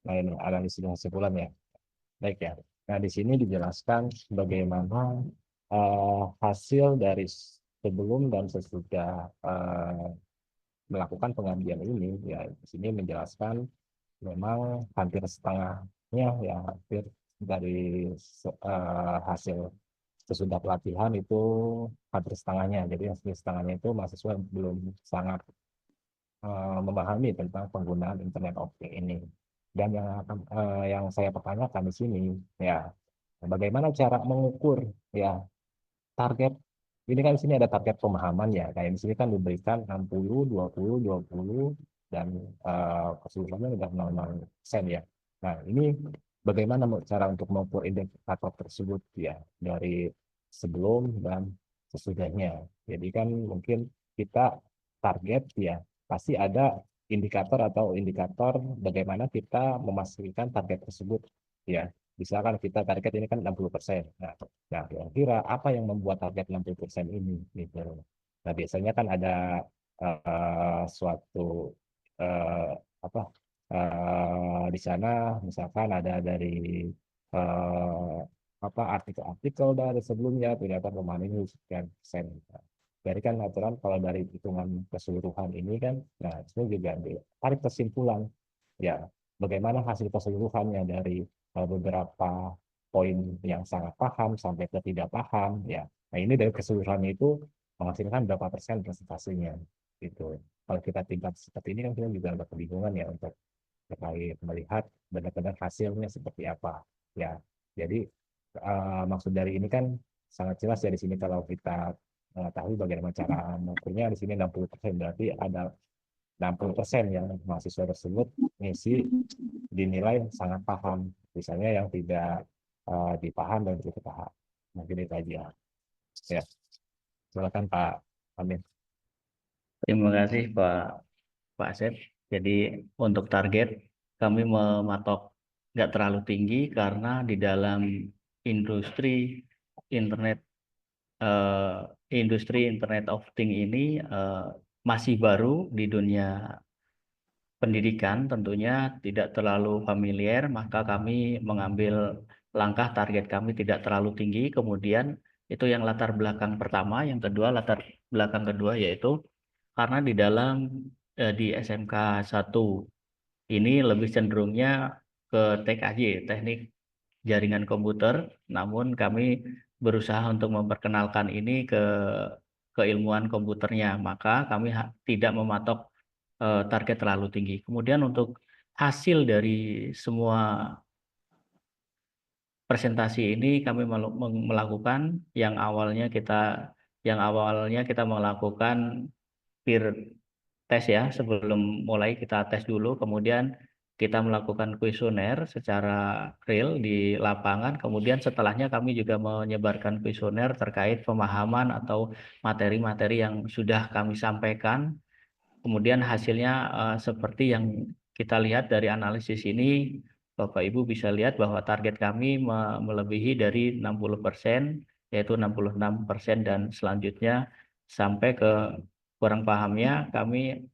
S2: Nah ini analisis dan kesimpulan ya. Baik ya. Nah di sini dijelaskan bagaimana hasil dari sebelum dan sesudah melakukan pengambilan ini. Ya di sini menjelaskan memang hampir setengahnya ya, hampir dari hasil sesudah pelatihan itu hampir setengahnya. Jadi hampir setengahnya itu mahasiswa belum sangat memahami tentang penggunaan internet optik ini. Dan yang saya pertanyakan di sini ya, bagaimana cara mengukur ya target. Ini kan di sini ada target pemahaman ya. Kayak di sini kan diberikan 60, 20, 20 dan keseluruhannya udah 0,0% ya. Nah, ini bagaimana cara untuk mengukur indikator tersebut ya dari sebelum dan sesudahnya. Jadi kan mungkin kita target ya, pasti ada indikator bagaimana kita memastikan target tersebut ya. Misalkan kita target ini kan 60%. Nah, kira-kira apa yang membuat target 60% ini gitu. Nah, biasanya kan ada suatu uh, apa di sana misalkan ada dari uh, artikel-artikel dari sebelumnya ternyata pemain ini sekian persen. Dari kan aturan kalau dari hitungan keseluruhan ini kan, nah itu juga tarik kesimpulan ya bagaimana hasil keseluruhannya dari beberapa poin yang sangat paham sampai ke tidak paham ya. Nah ini dari keseluruhannya itu menghasilkan berapa persen presentasinya gitu. Kalau kita tingkat seperti ini kan kita juga agak kebingungan ya untuk terkait melihat benar-benar hasilnya seperti apa ya. Jadi maksud dari ini kan sangat jelas ya di sini kalau kita tahu bagaimana cara mengukurnya. Di sini 60%, berarti ada 60% yang mahasiswa tersebut ngisi dinilai sangat paham, misalnya yang tidak dipaham dan tidak paham. Mungkin itu aja ya. Silakan Pak Amin.
S5: Terima kasih Pak Asep. Jadi untuk target kami mematok nggak terlalu tinggi karena di dalam industri internet Internet of Things ini masih baru di dunia pendidikan, tentunya tidak terlalu familiar, maka kami mengambil langkah target kami tidak terlalu tinggi. Kemudian itu yang latar belakang pertama, yang kedua latar belakang kedua yaitu karena di dalam di SMK 1 ini lebih cenderungnya ke TKJ, teknik jaringan komputer, namun kami berusaha untuk memperkenalkan ini ke keilmuan komputernya, maka kami tidak mematok target terlalu tinggi. Kemudian untuk hasil dari semua presentasi ini kami melakukan yang awalnya kita melakukan peer test ya, sebelum mulai kita tes dulu, kemudian kita melakukan kuesioner secara real di lapangan, kemudian setelahnya kami juga menyebarkan kuesioner terkait pemahaman atau materi-materi yang sudah kami sampaikan. Kemudian hasilnya seperti yang kita lihat dari analisis ini, Bapak Ibu bisa lihat bahwa target kami melebihi dari 60%, yaitu 66%, dan selanjutnya sampai ke kurang pahamnya kami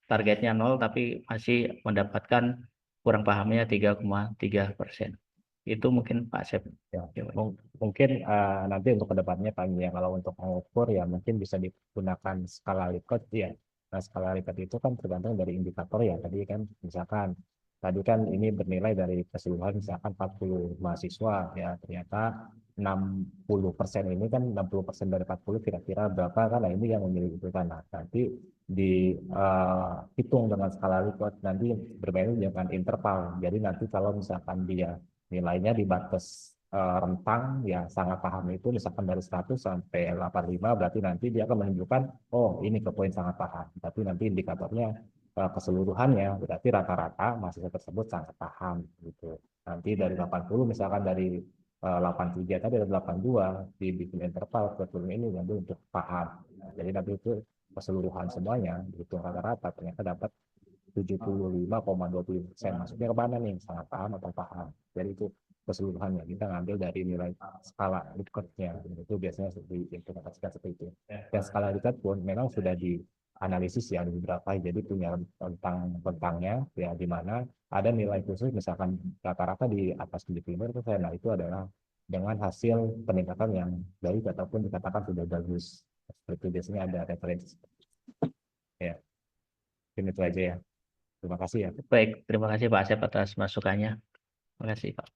S5: targetnya 0 tapi masih mendapatkan kurang pahamnya 3,3%. Itu mungkin Pak Sep.
S2: Ya, mungkin nanti untuk kedepannya Pak ya, kalau untuk mengukur ya mungkin bisa digunakan skala Likert ya. Nah, skala Likert itu kan tergantung dari indikator ya. Tadi kan ini bernilai dari keseluruhan misalkan 40 mahasiswa ya, ternyata 60% ini kan 60% dari 40 kira-kira berapa kan, nah ini yang memiliki itu kan. Nah, nanti dihitung dengan skala Likert, nanti bermain dengan interval. Jadi nanti kalau misalkan dia nilainya di batas rentang yang sangat paham itu misalkan dari 100 sampai 85, berarti nanti dia akan menunjukkan, oh ini ke poin sangat paham. Tapi nanti indikatornya keseluruhannya, berarti rata-rata mahasiswa tersebut sangat paham gitu. Nanti dari 80, misalkan dari 83 tadi ada 82, dibikin interval kurikulum ini nanti untuk paham. Jadi nanti itu keseluruhan semuanya, itu rata-rata ternyata dapat 75,20%. Maksudnya ke mana nih? Sangat paham atau paham. Jadi itu keseluruhannya. Kita ngambil dari nilai skala Likert-nya. Itu biasanya diimplementasikan seperti itu. Dan skala Likert pun memang sudah dianalisis ya di beberapa. Jadi punya tentang-tentangnya ya di mana ada nilai khusus misalkan rata-rata di atas 75%. Nah itu adalah dengan hasil peningkatan yang baik ataupun dikatakan sudah bagus. Seperti biasanya ada referensi. Ya, ini itu aja ya. Terima kasih ya.
S5: Baik, terima kasih Pak Asep atas masukannya. Terima kasih Pak.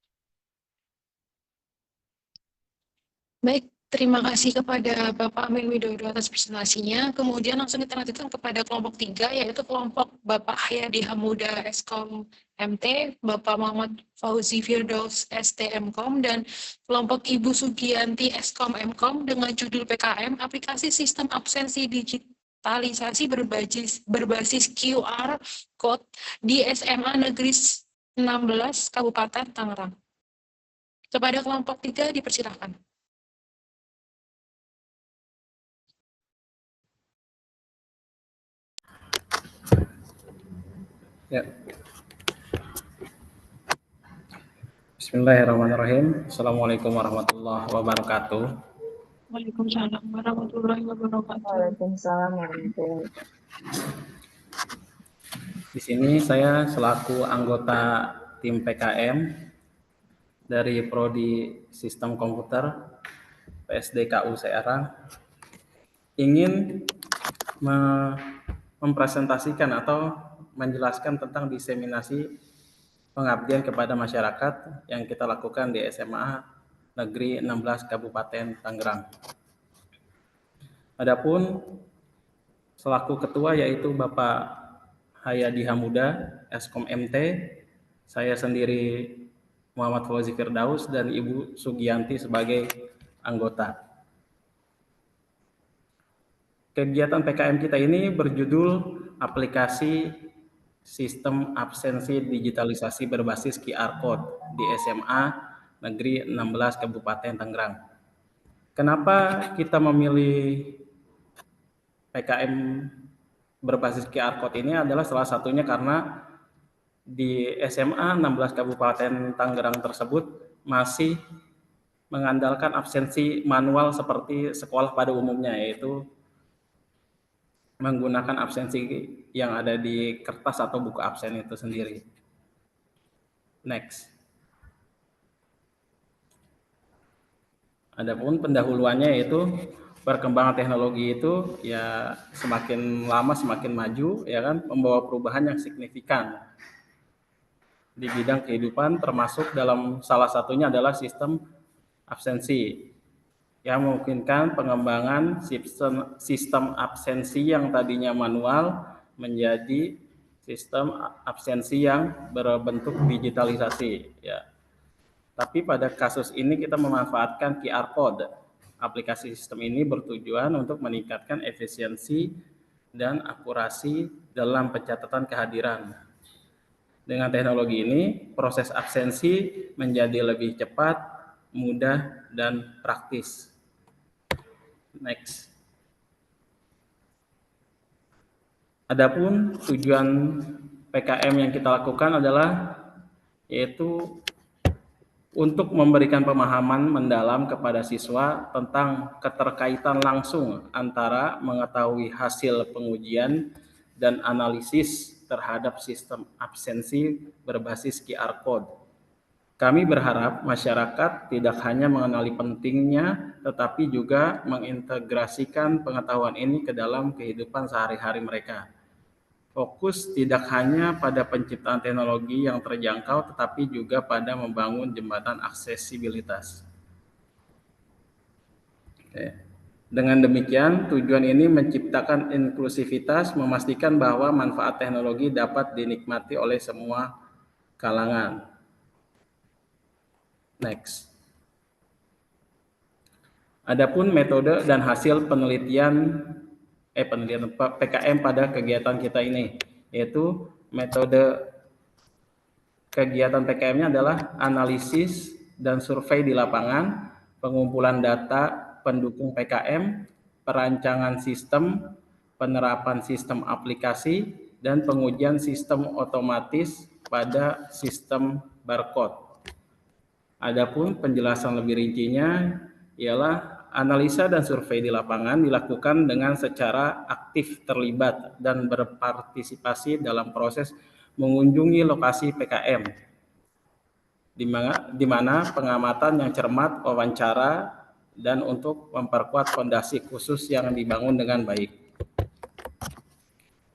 S6: Baik, terima kasih kepada Bapak Amin Widodo atas presentasinya. Kemudian langsung kita lanjutkan kepada kelompok 3, yaitu kelompok Bapak Hayadi Hamuda Eskom MT, Bapak Muhammad Fauzi Firdaus STMkom, dan kelompok Ibu Sugianti Eskom Mkom dengan judul PKM Aplikasi Sistem Absensi Digitalisasi berbasis QR Code di SMA Negeri 16 Kabupaten Tangerang. Kepada kelompok 3 dipersilakan.
S7: Ya. Bismillahirrahmanirrahim. Assalamualaikum warahmatullahi wabarakatuh.
S6: Waalaikumsalam warahmatullahi wabarakatuh.
S8: Waalaikumsalam warahmatullahi wabarakatuh.
S7: Di sini saya selaku anggota tim PKM dari Prodi Sistem Komputer PSDKU Serang ingin mempresentasikan atau menjelaskan tentang diseminasi pengabdian kepada masyarakat yang kita lakukan di SMA Negeri 16 Kabupaten Tangerang. Adapun selaku ketua yaitu Bapak Hayadi Hamuda Eskom MT, saya sendiri Muhammad Fauzi Firdaus dan Ibu Sugianti sebagai anggota. Kegiatan PKM kita ini berjudul aplikasi sistem absensi digitalisasi berbasis QR Code di SMA Negeri 16 Kabupaten Tangerang. Kenapa kita memilih PKM berbasis QR Code ini adalah salah satunya karena di SMA 16 Kabupaten Tangerang tersebut masih mengandalkan absensi manual seperti sekolah pada umumnya, yaitu menggunakan absensi yang ada di kertas atau buku absen itu sendiri. Next. Adapun pendahuluannya yaitu perkembangan teknologi itu ya semakin lama semakin maju ya kan, membawa perubahan yang signifikan di bidang kehidupan, termasuk dalam salah satunya adalah sistem absensi yang memungkinkan pengembangan sistem absensi yang tadinya manual menjadi sistem absensi yang berbentuk digitalisasi ya. Tapi pada kasus ini kita memanfaatkan QR Code. Aplikasi sistem ini bertujuan untuk meningkatkan efisiensi dan akurasi dalam pencatatan kehadiran. Dengan teknologi ini, proses absensi menjadi lebih cepat, mudah, dan praktis. Next. Adapun tujuan PKM yang kita lakukan adalah yaitu untuk memberikan pemahaman mendalam kepada siswa tentang keterkaitan langsung antara mengetahui hasil pengujian dan analisis terhadap sistem absensi berbasis QR Code. Kami berharap masyarakat tidak hanya mengenali pentingnya, tetapi juga mengintegrasikan pengetahuan ini ke dalam kehidupan sehari-hari mereka. Fokus tidak hanya pada penciptaan teknologi yang terjangkau, tetapi juga pada membangun jembatan aksesibilitas. Oke. Dengan demikian, tujuan ini menciptakan inklusivitas, memastikan bahwa manfaat teknologi dapat dinikmati oleh semua kalangan. Next. Adapun metode dan hasil penelitian PKM pada kegiatan kita ini, yaitu metode kegiatan PKM-nya adalah analisis dan survei di lapangan, pengumpulan data pendukung PKM, perancangan sistem, penerapan sistem aplikasi, dan pengujian sistem otomatis pada sistem barcode. Adapun penjelasan lebih rincinya ialah analisa dan survei di lapangan dilakukan dengan secara aktif terlibat dan berpartisipasi dalam proses mengunjungi lokasi PKM, di mana pengamatan yang cermat, wawancara, dan untuk memperkuat fondasi khusus yang dibangun dengan baik.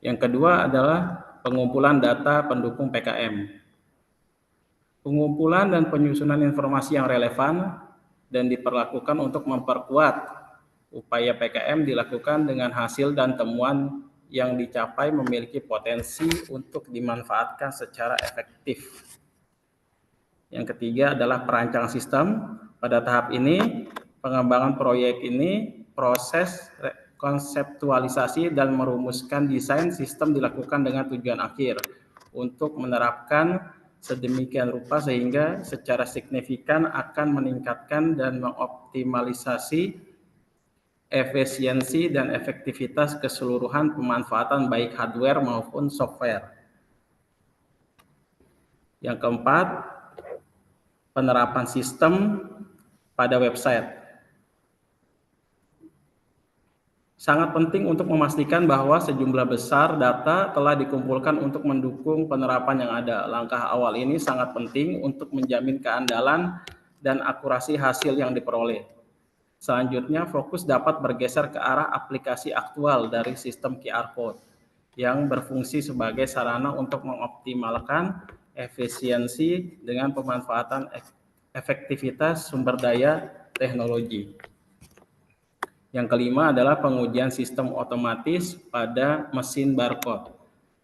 S7: Yang kedua adalah pengumpulan data pendukung PKM. Pengumpulan dan penyusunan informasi yang relevan dan diperlakukan untuk memperkuat upaya PKM dilakukan dengan hasil dan temuan yang dicapai memiliki potensi untuk dimanfaatkan secara efektif. Yang ketiga adalah perancangan sistem. Pada tahap ini, pengembangan proyek ini proses konseptualisasi dan merumuskan desain sistem dilakukan dengan tujuan akhir untuk menerapkan sedemikian rupa sehingga secara signifikan akan meningkatkan dan mengoptimalisasi efisiensi dan efektivitas keseluruhan pemanfaatan baik hardware maupun software. Yang keempat, penerapan sistem pada website. Sangat penting untuk memastikan bahwa sejumlah besar data telah dikumpulkan untuk mendukung penerapan yang ada. Langkah awal ini sangat penting untuk menjamin keandalan dan akurasi hasil yang diperoleh. Selanjutnya, fokus dapat bergeser ke arah aplikasi aktual dari sistem QR Code yang berfungsi sebagai sarana untuk mengoptimalkan efisiensi dengan pemanfaatan efektivitas sumber daya teknologi. Yang kelima adalah pengujian sistem otomatis pada mesin barcode.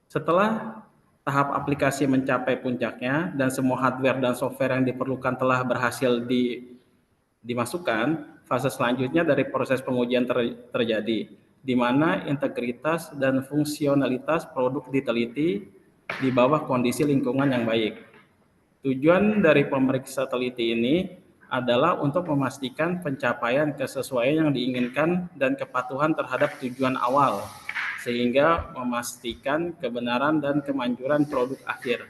S7: Setelah tahap aplikasi mencapai puncaknya dan semua hardware dan software yang diperlukan telah berhasil dimasukkan, fase selanjutnya dari proses pengujian terjadi, di mana integritas dan fungsionalitas produk diteliti di bawah kondisi lingkungan yang baik. Tujuan dari pemeriksa teliti ini adalah untuk memastikan pencapaian kesesuaian yang diinginkan dan kepatuhan terhadap tujuan awal, sehingga memastikan kebenaran dan kemanjuran produk akhir.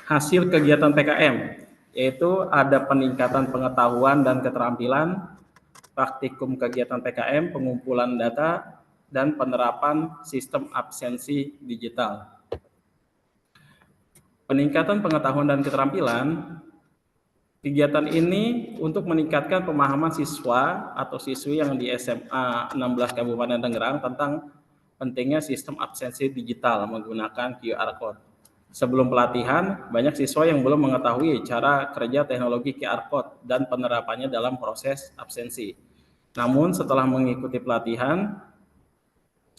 S7: Hasil kegiatan PKM, yaitu ada peningkatan pengetahuan dan keterampilan, praktikum kegiatan PKM, pengumpulan data, dan penerapan sistem absensi digital. Peningkatan pengetahuan dan keterampilan, kegiatan ini untuk meningkatkan pemahaman siswa atau siswi yang di SMA 16 Kabupaten Tangerang tentang pentingnya sistem absensi digital menggunakan QR Code. Sebelum pelatihan, banyak siswa yang belum mengetahui cara kerja teknologi QR Code dan penerapannya dalam proses absensi. Namun setelah mengikuti pelatihan,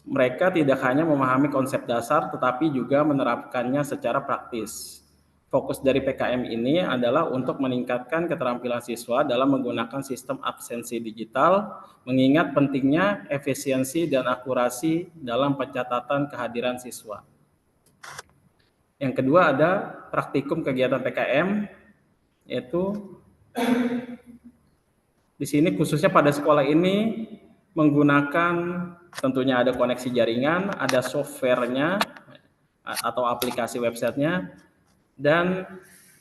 S7: mereka tidak hanya memahami konsep dasar, tetapi juga menerapkannya secara praktis. Fokus dari PKM ini adalah untuk meningkatkan keterampilan siswa dalam menggunakan sistem absensi digital, mengingat pentingnya efisiensi dan akurasi dalam pencatatan kehadiran siswa. Yang kedua ada praktikum kegiatan PKM, yaitu di sini khususnya pada sekolah ini menggunakan tentunya ada koneksi jaringan, ada softwarenya atau aplikasi websitenya, dan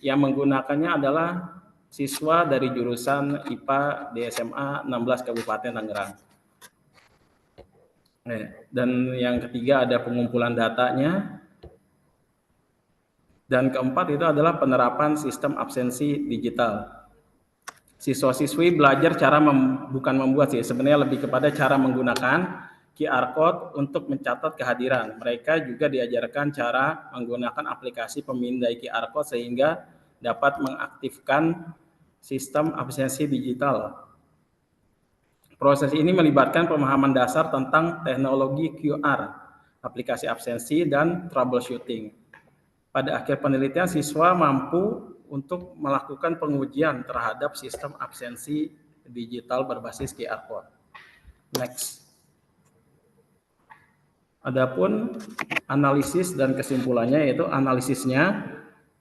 S7: yang menggunakannya adalah siswa dari jurusan IPA di SMA 16 Kabupaten Tangerang. Dan yang ketiga ada pengumpulan datanya. Dan keempat itu adalah penerapan sistem absensi digital. Siswa-siswi belajar cara bukan membuat sih, sebenarnya lebih kepada cara menggunakan QR Code untuk mencatat kehadiran. Mereka juga diajarkan cara menggunakan aplikasi pemindai QR Code sehingga dapat mengaktifkan sistem absensi digital. Proses ini melibatkan pemahaman dasar tentang teknologi QR, aplikasi absensi, dan troubleshooting. Pada akhir penelitian, siswa mampu untuk melakukan pengujian terhadap sistem absensi digital berbasis QR code. Next. Adapun analisis dan kesimpulannya, yaitu analisisnya,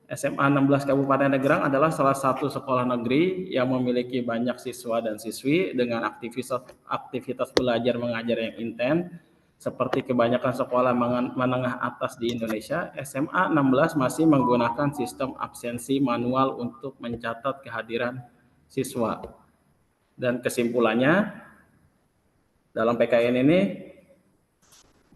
S7: SMA 16 Kabupaten Tangerang adalah salah satu sekolah negeri yang memiliki banyak siswa dan siswi dengan aktivitas belajar mengajar yang intens. Seperti kebanyakan sekolah menengah atas di Indonesia, SMA 16 masih menggunakan sistem absensi manual untuk mencatat kehadiran siswa. Dan kesimpulannya, dalam PKN ini,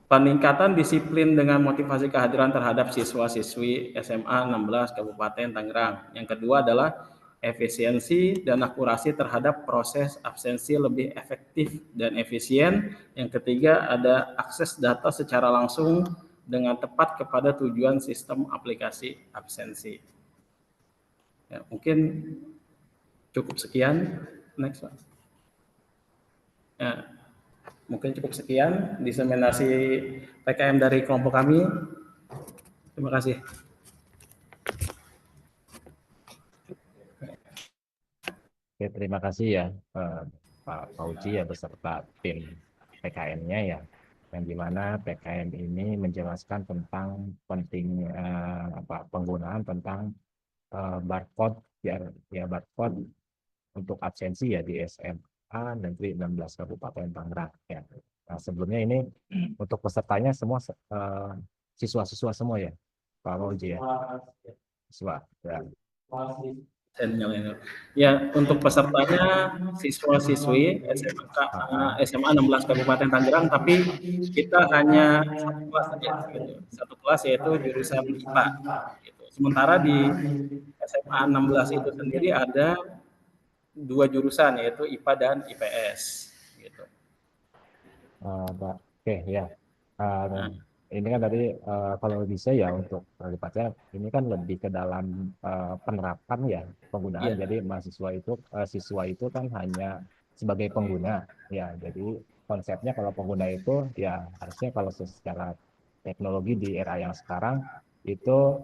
S7: peningkatan disiplin dengan motivasi kehadiran terhadap siswa-siswi SMA 16 Kabupaten Tangerang. Yang kedua adalah efisiensi dan akurasi terhadap proses absensi lebih efektif dan efisien. Yang ketiga ada akses data secara langsung dengan tepat kepada tujuan sistem aplikasi absensi. Ya, mungkin cukup sekian. Next, Pak. Ya, mungkin cukup sekian diseminasi PKM dari kelompok kami. Terima kasih.
S2: Oke, terima kasih ya Pak Fauzi ya beserta tim PKM-nya ya, yang dimana PKM ini menjelaskan tentang penting penggunaan tentang barcode ya barcode untuk absensi ya di SMA Negeri 16 Kabupaten Tangerang ya. Nah, sebelumnya ini untuk pesertanya semua siswa-siswa semua ya Pak Fauzi ya. Siswa ya.
S7: Ya, untuk pesertanya siswa-siswi SMA 16 Kabupaten Tangerang, tapi kita hanya satu kelas saja, gitu. Satu kelas yaitu jurusan IPA. Gitu. Sementara di SMA 16 itu sendiri ada 2 jurusan, yaitu IPA dan IPS. Gitu.
S2: Oke ya. Ini kan tadi kalau bisa ya untuk lipatnya ini kan lebih ke dalam penerapan ya penggunaan.
S7: Iya.
S2: Jadi siswa itu kan hanya sebagai pengguna ya. Jadi konsepnya kalau pengguna itu ya harusnya kalau secara teknologi di era yang sekarang itu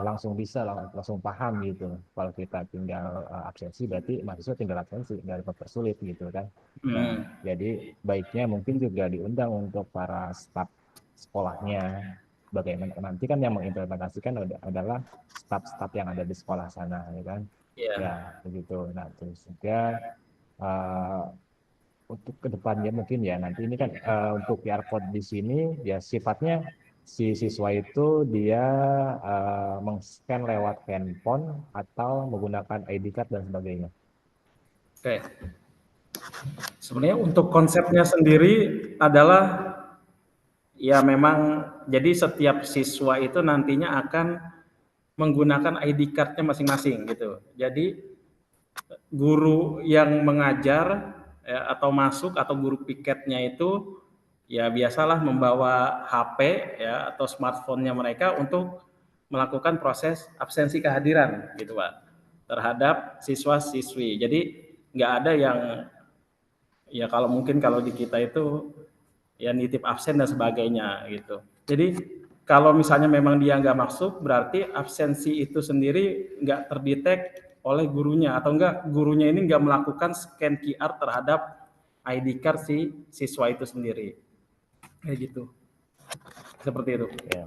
S2: langsung bisa langsung paham gitu. Kalau kita tinggal absensi berarti mahasiswa tinggal absensi, nggak dipersulit gitu kan. Nah, jadi baiknya mungkin juga diundang untuk para staf sekolahnya. Bagaimana nanti kan yang mengimplementasikan adalah staf-staf yang ada di sekolah sana, ya kan?
S7: Iya.
S2: Ya, begitu. Nah, terus juga untuk kedepannya mungkin ya nanti ini kan untuk QR code di sini ya sifatnya si siswa itu dia meng-scan lewat handphone atau menggunakan ID card dan sebagainya.
S7: Oke. Sebenarnya untuk konsepnya sendiri adalah ya memang jadi setiap siswa itu nantinya akan menggunakan ID card-nya masing-masing gitu. Jadi guru yang mengajar ya, atau masuk atau guru piketnya itu ya biasalah membawa HP ya atau smartphone-nya mereka untuk melakukan proses absensi kehadiran gitu Pak terhadap siswa-siswi. Jadi nggak ada yang ya kalau mungkin kalau di kita itu ya nitip absen dan sebagainya gitu. Jadi kalau misalnya memang dia nggak masuk, berarti absensi itu sendiri nggak terdetek oleh gurunya atau enggak gurunya ini nggak melakukan scan QR terhadap ID card si siswa itu sendiri. Kayak gitu. Seperti itu.
S2: Ya,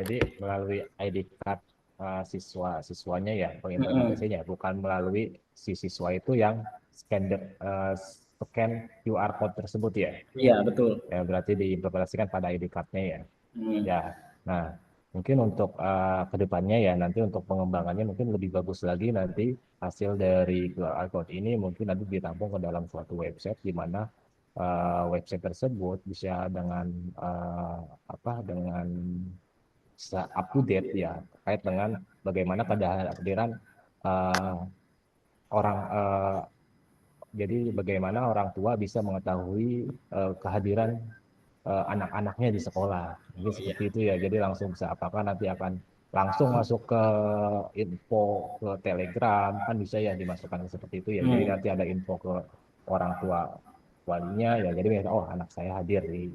S2: jadi melalui ID card siswanya ya pengimplementasinya, bukan melalui si siswa itu yang scan QR code tersebut ya.
S7: Iya, betul.
S2: Ya, berarti diimplementasikan pada ID card-nya ya. Ya, nah mungkin untuk kedepannya ya nanti untuk pengembangannya mungkin lebih bagus lagi nanti hasil dari QR code ini mungkin nanti ditampung ke dalam suatu website di mana website tersebut bisa dengan dengan bisa up to date ya terkait dengan bagaimana kehadiran orang jadi bagaimana orang tua bisa mengetahui kehadiran anak-anaknya di sekolah. Mungkin seperti itu ya. Jadi langsung bisa apakah nanti akan langsung masuk ke info ke Telegram kan bisa ya dimasukkan seperti itu ya. Jadi nanti ada info ke orang tua walinya ya. Jadi oh anak saya hadir di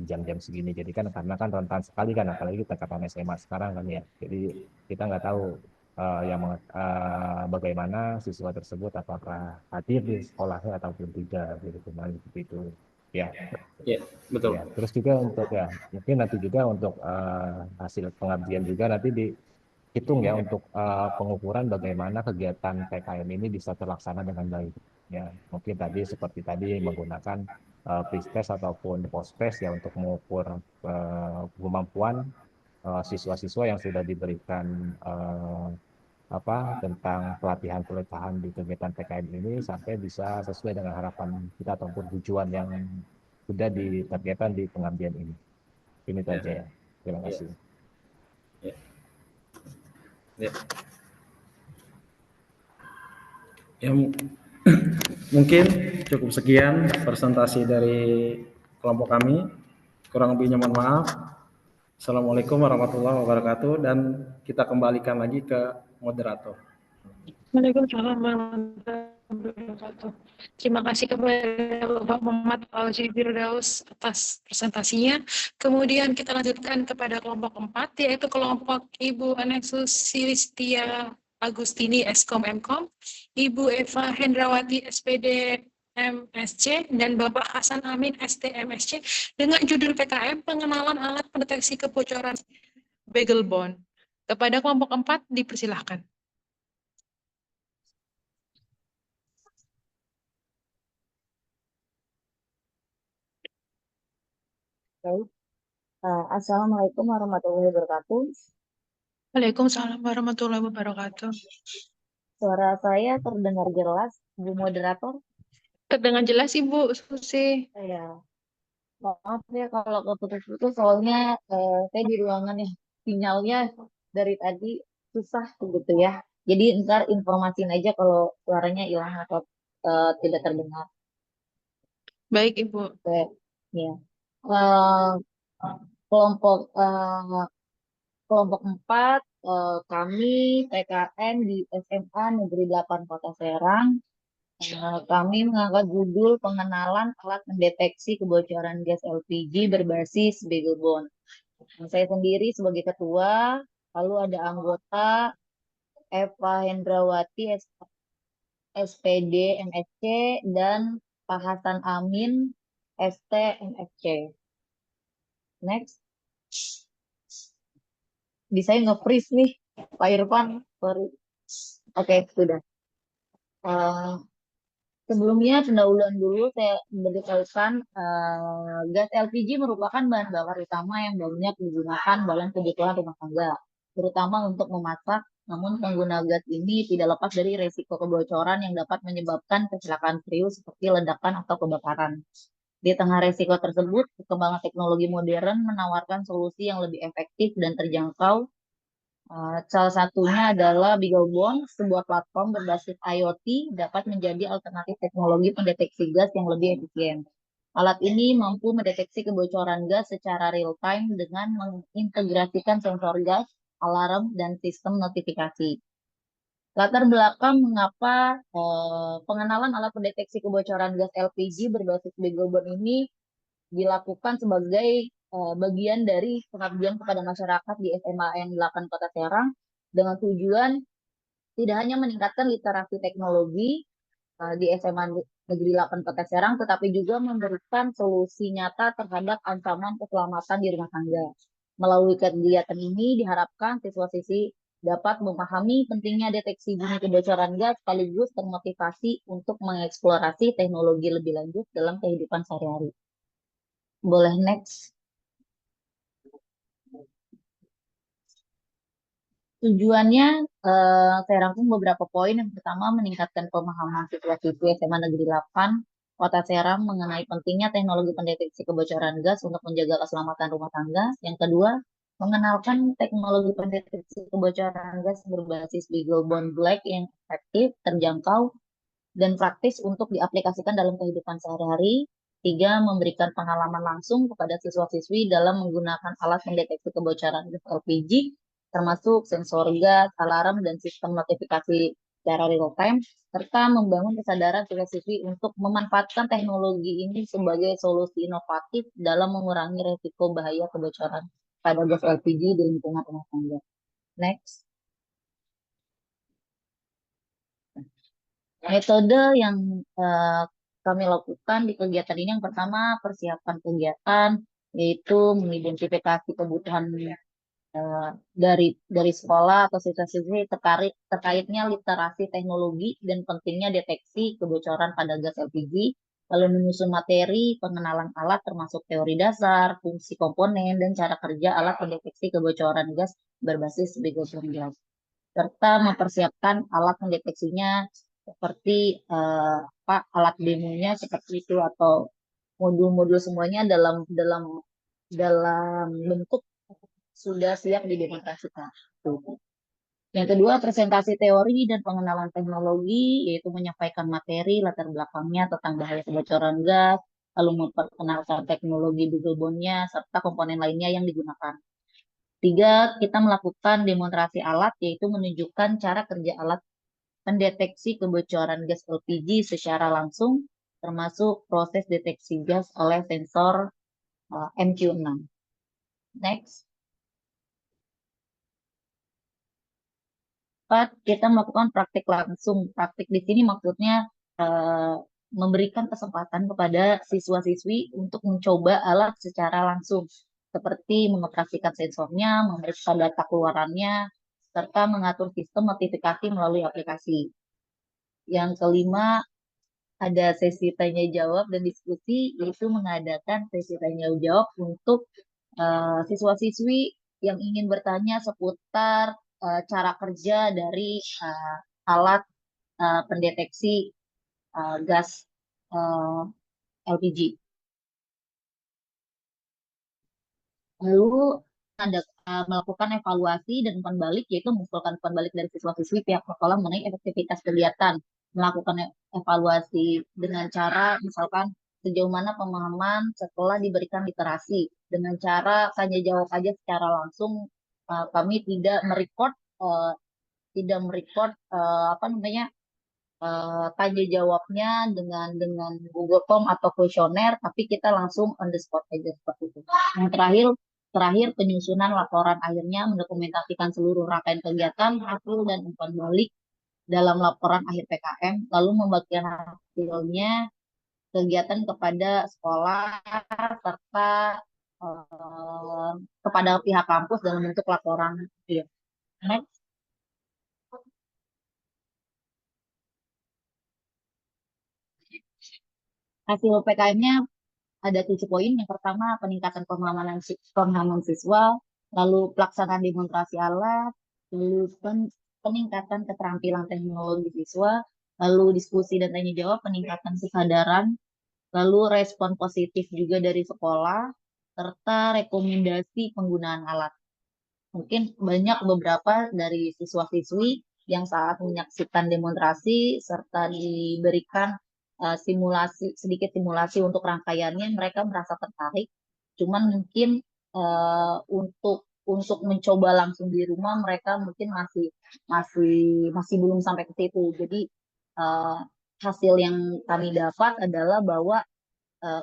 S2: jam-jam segini. Jadi kan karena kan rentan sekali kan apalagi tingkatan SMA sekarang kan ya. Jadi kita nggak tahu bagaimana siswa tersebut apakah hadir di sekolahnya ataupun tidak gitu kembali seperti itu ya.
S7: Ya, betul.
S2: Ya, terus juga untuk ya mungkin nanti juga untuk hasil pengabdian juga nanti dihitung ya untuk pengukuran bagaimana kegiatan PKM ini bisa terlaksana dengan baik. Ya, mungkin tadi seperti tadi menggunakan pre-test ataupun post-test ya untuk mengukur kemampuan siswa-siswa yang sudah diberikan tentang pelatihan di kegiatan PKM ini sampai bisa sesuai dengan harapan kita ataupun tujuan yang sudah ditargetkan di pengabdian ini. Ini saja ya. Terima kasih.
S7: Ya. Ya. Ya, mungkin cukup sekian presentasi dari kelompok kami. Kurang lebihnya mohon maaf. Assalamualaikum warahmatullahi wabarakatuh, dan kita kembalikan lagi ke moderator.
S6: Waalaikumsalam warahmatullahi wabarakatuh. Terima kasih kepada Bapak Muhammad Fauzi Firdaus atas presentasinya. Kemudian kita lanjutkan kepada kelompok 4, yaitu kelompok Ibu Anexus Silistia Agustini Eskom Mkom, Ibu Eva Hendrawati SPD MSC, dan Bapak Hasan Amin STMSC dengan judul PKM Pengenalan Alat Pendeteksi Kebocoran Beaglebone. Kepada kelompok 4 dipersilahkan.
S8: Baik. Assalamualaikum warahmatullahi wabarakatuh.
S6: Waalaikumsalam warahmatullahi wabarakatuh.
S8: Suara saya terdengar jelas, Bu Moderator?
S6: Terdengar jelas, Ibu Susi.
S8: Ya, maaf ya kalau keputus-putus, soalnya saya di ruangan ya, sinyalnya dari tadi susah gitu ya. Jadi ntar informasiin aja kalau suaranya hilang atau tidak terdengar.
S6: Baik, Ibu.
S8: Oke, ya. Eh, kelompok 4, kami PKN di SMA Negeri 8 Kota Serang. Kami mengangkat judul pengenalan alat mendeteksi kebocoran gas LPG berbasis Beaglebone. Saya sendiri sebagai ketua, lalu ada anggota Eva Hendrawati SPD MSC dan Pak Hasan Amin ST MSC. Next. Bisa nge-freeze nih, Pak Irfan. Sorry. Oke, sudah. Sebelumnya pendahuluan dulu saya beritahukan gas LPG merupakan bahan bakar utama yang banyak digunakan dalam kebutuhan rumah tangga, terutama untuk memasak. Namun pengguna gas ini tidak lepas dari resiko kebocoran yang dapat menyebabkan kecelakaan serius seperti ledakan atau kebakaran. Di tengah resiko tersebut, perkembangan teknologi modern menawarkan solusi yang lebih efektif dan terjangkau. Salah satunya adalah Beaglebone, sebuah platform berbasis IoT dapat menjadi alternatif teknologi pendeteksi gas yang lebih efisien. Alat ini mampu mendeteksi kebocoran gas secara real-time dengan mengintegrasikan sensor gas, alarm, dan sistem notifikasi. Latar belakang mengapa pengenalan alat pendeteksi kebocoran gas LPG berbasis Beaglebone ini dilakukan sebagai bagian dari pengabdian kepada masyarakat di SMA N8 Kota Serang dengan tujuan tidak hanya meningkatkan literasi teknologi di SMA Negeri 8 Kota Serang, tetapi juga memberikan solusi nyata terhadap ancaman keselamatan di rumah tangga. Melalui kegiatan ini diharapkan siswa-siswi dapat memahami pentingnya deteksi dini kebocoran gas sekaligus termotivasi untuk mengeksplorasi teknologi lebih lanjut dalam kehidupan sehari-hari. Boleh next. Tujuannya saya rangkum beberapa poin. Yang pertama, meningkatkan pemahaman siswa-siswi SMA Negeri 8 Kota Serang mengenai pentingnya teknologi pendeteksi kebocoran gas untuk menjaga keselamatan rumah tangga. Yang kedua, mengenalkan teknologi pendeteksi kebocoran gas berbasis Beaglebone Black yang efektif, terjangkau, dan praktis untuk diaplikasikan dalam kehidupan sehari-hari. 3, memberikan pengalaman langsung kepada siswa-siswi dalam menggunakan alat mendeteksi kebocoran gas LPG, termasuk sensor gas, alarm, dan sistem notifikasi secara real-time, serta membangun kesadaran siswa-siswi untuk memanfaatkan teknologi ini sebagai solusi inovatif dalam mengurangi risiko bahaya kebocoran pada gas LPG di lingkungan rumah tangga. Next. Metode yang kami lakukan di kegiatan ini yang pertama persiapan kegiatan, yaitu mengidentifikasi kebutuhan dari sekolah atau siswa-siswi terkaitnya literasi teknologi dan pentingnya deteksi kebocoran pada gas LPG, lalu menyusun materi pengenalan alat termasuk teori dasar, fungsi komponen, dan cara kerja alat pendeteksi kebocoran gas berbasis Beagle gas, serta mempersiapkan alat mendeteksinya seperti alat demonya seperti itu atau modul-modul semuanya dalam bentuk sudah siap didemonstrasikan. Yang kedua, presentasi teori dan pengenalan teknologi, yaitu menyampaikan materi latar belakangnya tentang bahaya kebocoran gas, lalu memperkenalkan teknologi double-bondnya, serta komponen lainnya yang digunakan. Tiga, kita melakukan demonstrasi alat, yaitu menunjukkan cara kerja alat pendeteksi kebocoran gas LPG secara langsung, termasuk proses deteksi gas oleh sensor MQ6. Next. 4, kita melakukan praktik langsung. Praktik di sini maksudnya memberikan kesempatan kepada siswa-siswi untuk mencoba alat secara langsung, seperti mengoperasikan sensornya, memeriksa data keluarannya, serta mengatur sistem notifikasi melalui aplikasi. Yang kelima, ada sesi tanya jawab dan diskusi, yaitu mengadakan sesi tanya jawab untuk siswa-siswi yang ingin bertanya seputar cara kerja dari alat pendeteksi gas LPG. Lalu ada melakukan evaluasi dan umpan balik, yaitu mengumpulkan umpan balik dari siswa-siswi pihak sekolah mengenai efektivitas kegiatan. Melakukan evaluasi dengan cara misalkan sejauh mana pemahaman setelah diberikan literasi. Dengan cara tanya jawab aja secara langsung, kami tidak merecord apa namanya tanya jawabnya dengan Google Form atau kuesioner, tapi kita langsung on the spot aja seperti itu. Yang terakhir penyusunan laporan akhirnya mendokumentasikan seluruh rangkaian kegiatan, hasil dan umpan balik dalam laporan akhir PKM, lalu membagikan hasilnya kegiatan kepada sekolah serta kepada pihak kampus dalam bentuk laporan. Next. Hasil PKM-nya ada 7 poin. Yang pertama, peningkatan pemahaman siswa, lalu pelaksanaan demonstrasi alat, lalu peningkatan keterampilan teknologi siswa, lalu diskusi dan tanya jawab, peningkatan kesadaran, lalu respon positif juga dari sekolah, serta rekomendasi penggunaan alat. Mungkin banyak beberapa dari siswa-siswi yang saat menyaksikan demonstrasi serta diberikan sedikit simulasi untuk rangkaiannya, mereka merasa tertarik. Cuman mungkin untuk mencoba langsung di rumah mereka mungkin masih belum sampai ke situ. Jadi hasil yang kami dapat adalah bahwa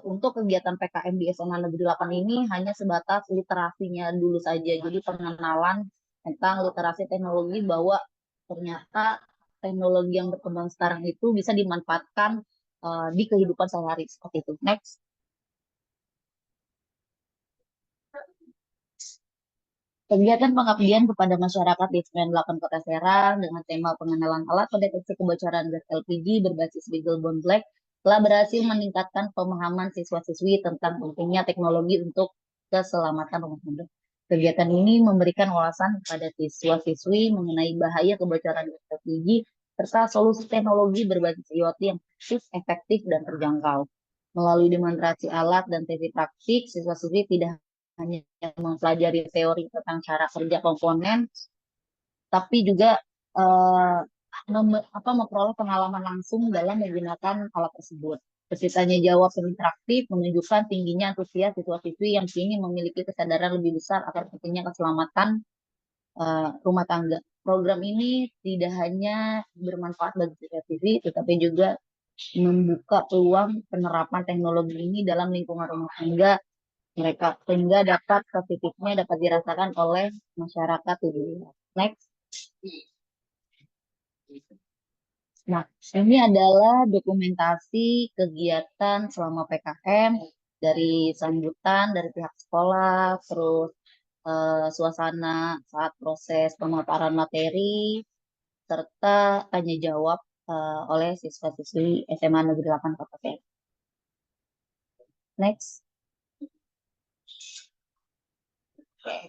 S8: untuk kegiatan PKM di SMA Negeri 8 ini hanya sebatas literasinya dulu saja. Jadi pengenalan tentang literasi teknologi bahwa ternyata teknologi yang berkembang sekarang itu bisa dimanfaatkan di kehidupan sehari-hari seperti itu. Next. Kegiatan pengabdian kepada masyarakat di 98 Kota Serang dengan tema pengenalan alat pendeteksi kebocoran gas LPG berbasis Beagle Bond Black telah berhasil meningkatkan pemahaman siswa-siswi tentang pentingnya teknologi untuk keselamatan rumah tangga. Kegiatan ini memberikan wawasan kepada siswa-siswi mengenai bahaya kebocoran gas LPG serta solusi teknologi berbasis IoT yang efektif dan terjangkau. Melalui demonstrasi alat dan sesi praktik, siswa-siswi tidak hanya mempelajari teori tentang cara kerja komponen, tapi juga memperoleh pengalaman langsung dalam menggunakan alat tersebut. Sesi tanya jawab interaktif menunjukkan tingginya antusias siswa-siswi yang kini memiliki kesadaran lebih besar akan pentingnya keselamatan rumah tangga. Program ini tidak hanya bermanfaat bagi siswa-siswi, tetapi juga membuka peluang penerapan teknologi ini dalam lingkungan rumah tangga mereka, sehingga dapat positifnya dapat dirasakan oleh masyarakat di dunia. Next. Nah, ini adalah dokumentasi kegiatan selama PKM dari sambutan dari pihak sekolah, terus suasana saat proses pemaparan materi, serta tanya jawab oleh siswa-siswi SMA Negeri 8 Kota Serang. Next.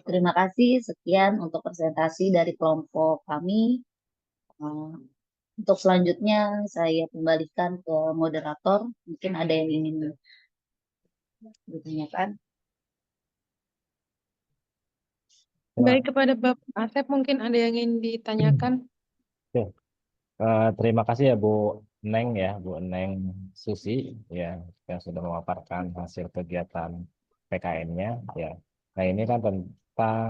S8: Terima kasih. Sekian untuk presentasi dari kelompok kami. Untuk selanjutnya saya kembalikan ke moderator. Mungkin ada yang ingin ditanyakan.
S3: Baik, kepada Bapak Asep mungkin ada yang ingin ditanyakan.
S2: Oke. Terima kasih ya Bu Neng ya, Bu Neng Susi ya yang sudah memaparkan hasil kegiatan PKN-nya ya. Nah ini kan tentang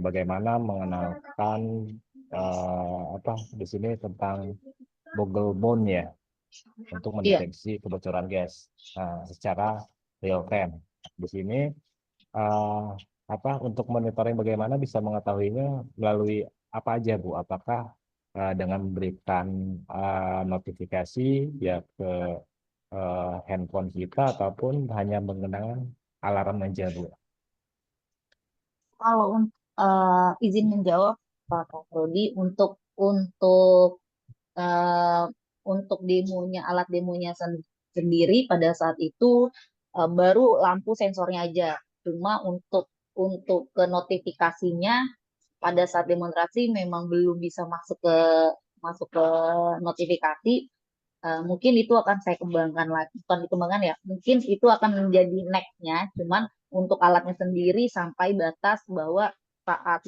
S2: bagaimana mengenalkan apa di sini tentang Google Bone ya untuk
S8: Iya,
S2: mendeteksi kebocoran gas secara real time. Di sini eh, apa untuk monitoring bagaimana bisa mengetahuinya melalui apa aja Bu? Apakah dengan memberikan notifikasi ya ke handphone kita ataupun hanya menggunakan alarm aja Bu?
S8: kalau izin menjawab Pak Rodi eh, untuk demonya alat demonya sendiri pada saat itu baru lampu sensornya aja. Cuma untuk ke notifikasinya pada saat demonstrasi memang belum bisa masuk ke notifikasi. Mungkin itu akan saya kembangkan lagi, bukan dikembangkan ya. Mungkin itu akan menjadi next-nya. Cuman untuk alatnya sendiri sampai batas bahwa saat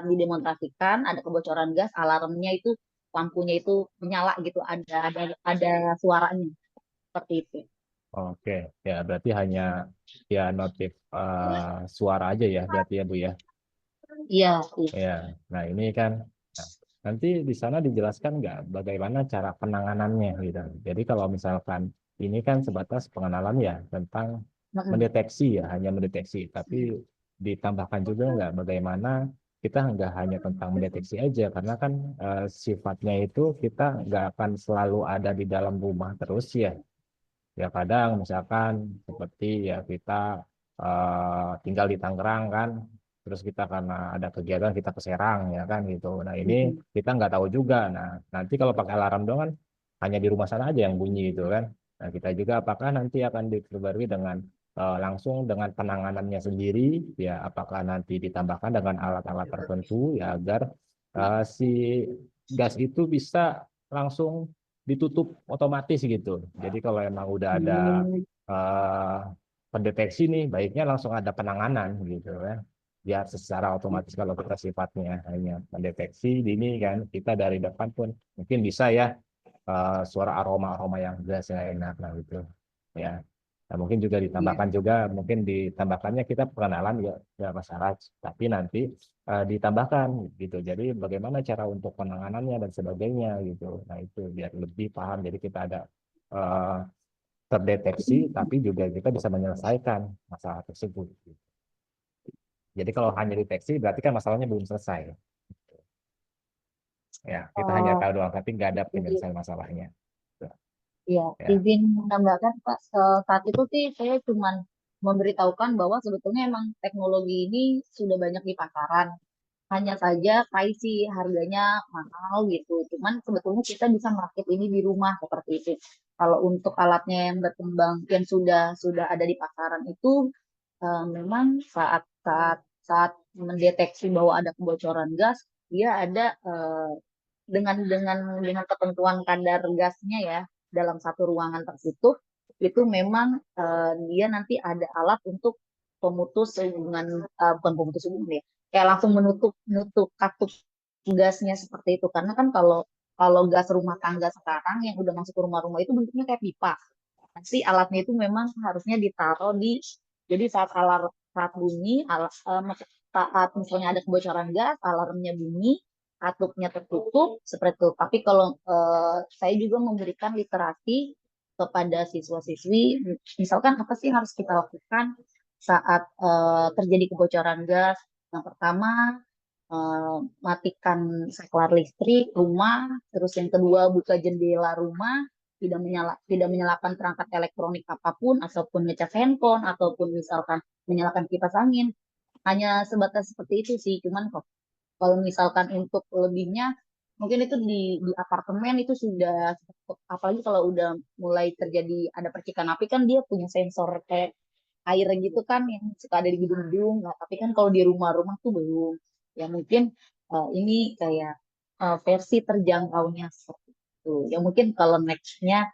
S8: didemonstrasikan ada kebocoran gas, alarmnya itu lampunya itu menyala gitu, ada suaranya seperti itu.
S2: Oke, ya berarti hanya ya notif suara aja ya berarti ya Bu ya.
S8: Iya, iya.
S2: Ya, nah ini kan nah, nanti di sana dijelaskan nggak bagaimana cara penanganannya gitu. Jadi kalau misalkan ini kan sebatas pengenalan ya tentang
S8: Mm-mm.
S2: mendeteksi ya hanya mendeteksi, tapi ditambahkan juga nggak bagaimana kita nggak hanya tentang mendeteksi aja karena kan sifatnya itu kita nggak akan selalu ada di dalam rumah terus ya. Ya kadang misalkan seperti ya kita tinggal di Tangerang kan, terus kita karena ada kegiatan kita ke Serang ya kan gitu. Nah ini
S8: Mm-mm.
S2: kita nggak tahu juga. Nah nanti kalau pakai alarm doang kan hanya di rumah sana aja yang bunyi itu kan. Nah kita juga apakah nanti akan diperbarui dengan langsung dengan penanganannya sendiri, ya apakah nanti ditambahkan dengan alat-alat tertentu ya agar si gas itu bisa langsung ditutup otomatis gitu. Jadi kalau emang udah ada eh, pendeteksi nih, baiknya langsung ada penanganan gitu kan. Biar secara otomatis kalau kita sifatnya hanya mendeteksi dini kan, kita dari depan pun mungkin bisa ya suara aroma-aroma yang enggak enak lah gitu. Ya. Nah, mungkin juga
S8: Iya.
S2: ditambahkan juga mungkin ditambahkannya kita pengenalan ya ya masyarakat, tapi nanti ditambahkan gitu. Jadi bagaimana cara untuk penanganannya dan sebagainya gitu. Nah itu biar lebih paham. Jadi kita ada eh, terdeteksi, tapi juga kita bisa menyelesaikan masalah tersebut. Jadi kalau hanya deteksi berarti kan masalahnya belum selesai. Ya kita hanya
S8: Oh,
S2: tahu doang, tapi nggak ada
S8: iya.
S2: penyelesaian masalahnya.
S8: Ya,
S2: Ya.
S8: izin menambahkan Pak, saat itu sih saya cuma memberitahukan bahwa sebetulnya emang teknologi ini sudah banyak di pasaran. Hanya saja pricey, harganya mahal gitu. Cuman sebetulnya kita bisa merakit ini di rumah seperti itu. Kalau untuk alatnya yang berkembang, yang sudah ada di pasaran itu memang saat mendeteksi bahwa ada kebocoran gas, dia ada dengan ketentuan kadar gasnya ya dalam satu ruangan tertutup itu memang dia nanti ada alat untuk pemutus hubungan bukan pemutus hubungan ya kayak langsung menutup katup gasnya seperti itu karena kan kalau kalau gas rumah tangga sekarang yang udah masuk ke rumah-rumah itu bentuknya kayak pipa pasti alatnya itu memang harusnya ditaruh di jadi saat bunyi saat misalnya ada kebocoran gas alarmnya bunyi atupnya tertutup seperti itu. Tapi kalau saya juga memberikan literasi kepada siswa-siswi, misalkan apa sih harus kita lakukan saat terjadi kebocoran gas? Yang pertama, matikan saklar listrik rumah, terus yang kedua buka jendela rumah, tidak menyalakan perangkat elektronik apapun, ataupun ngecas handphone, ataupun misalkan menyalakan kipas angin. Hanya sebatas seperti itu sih. Cuman kok kalau misalkan untuk lebihnya, mungkin itu di apartemen itu sudah, apalagi kalau udah mulai terjadi ada percikan api kan dia punya sensor kayak air gitu kan yang suka ada di gedung-gedung. Nah, tapi kan kalau di rumah-rumah tuh belum. Ya mungkin ini kayak versi terjangkaunya seperti itu. Ya mungkin kalau next-nya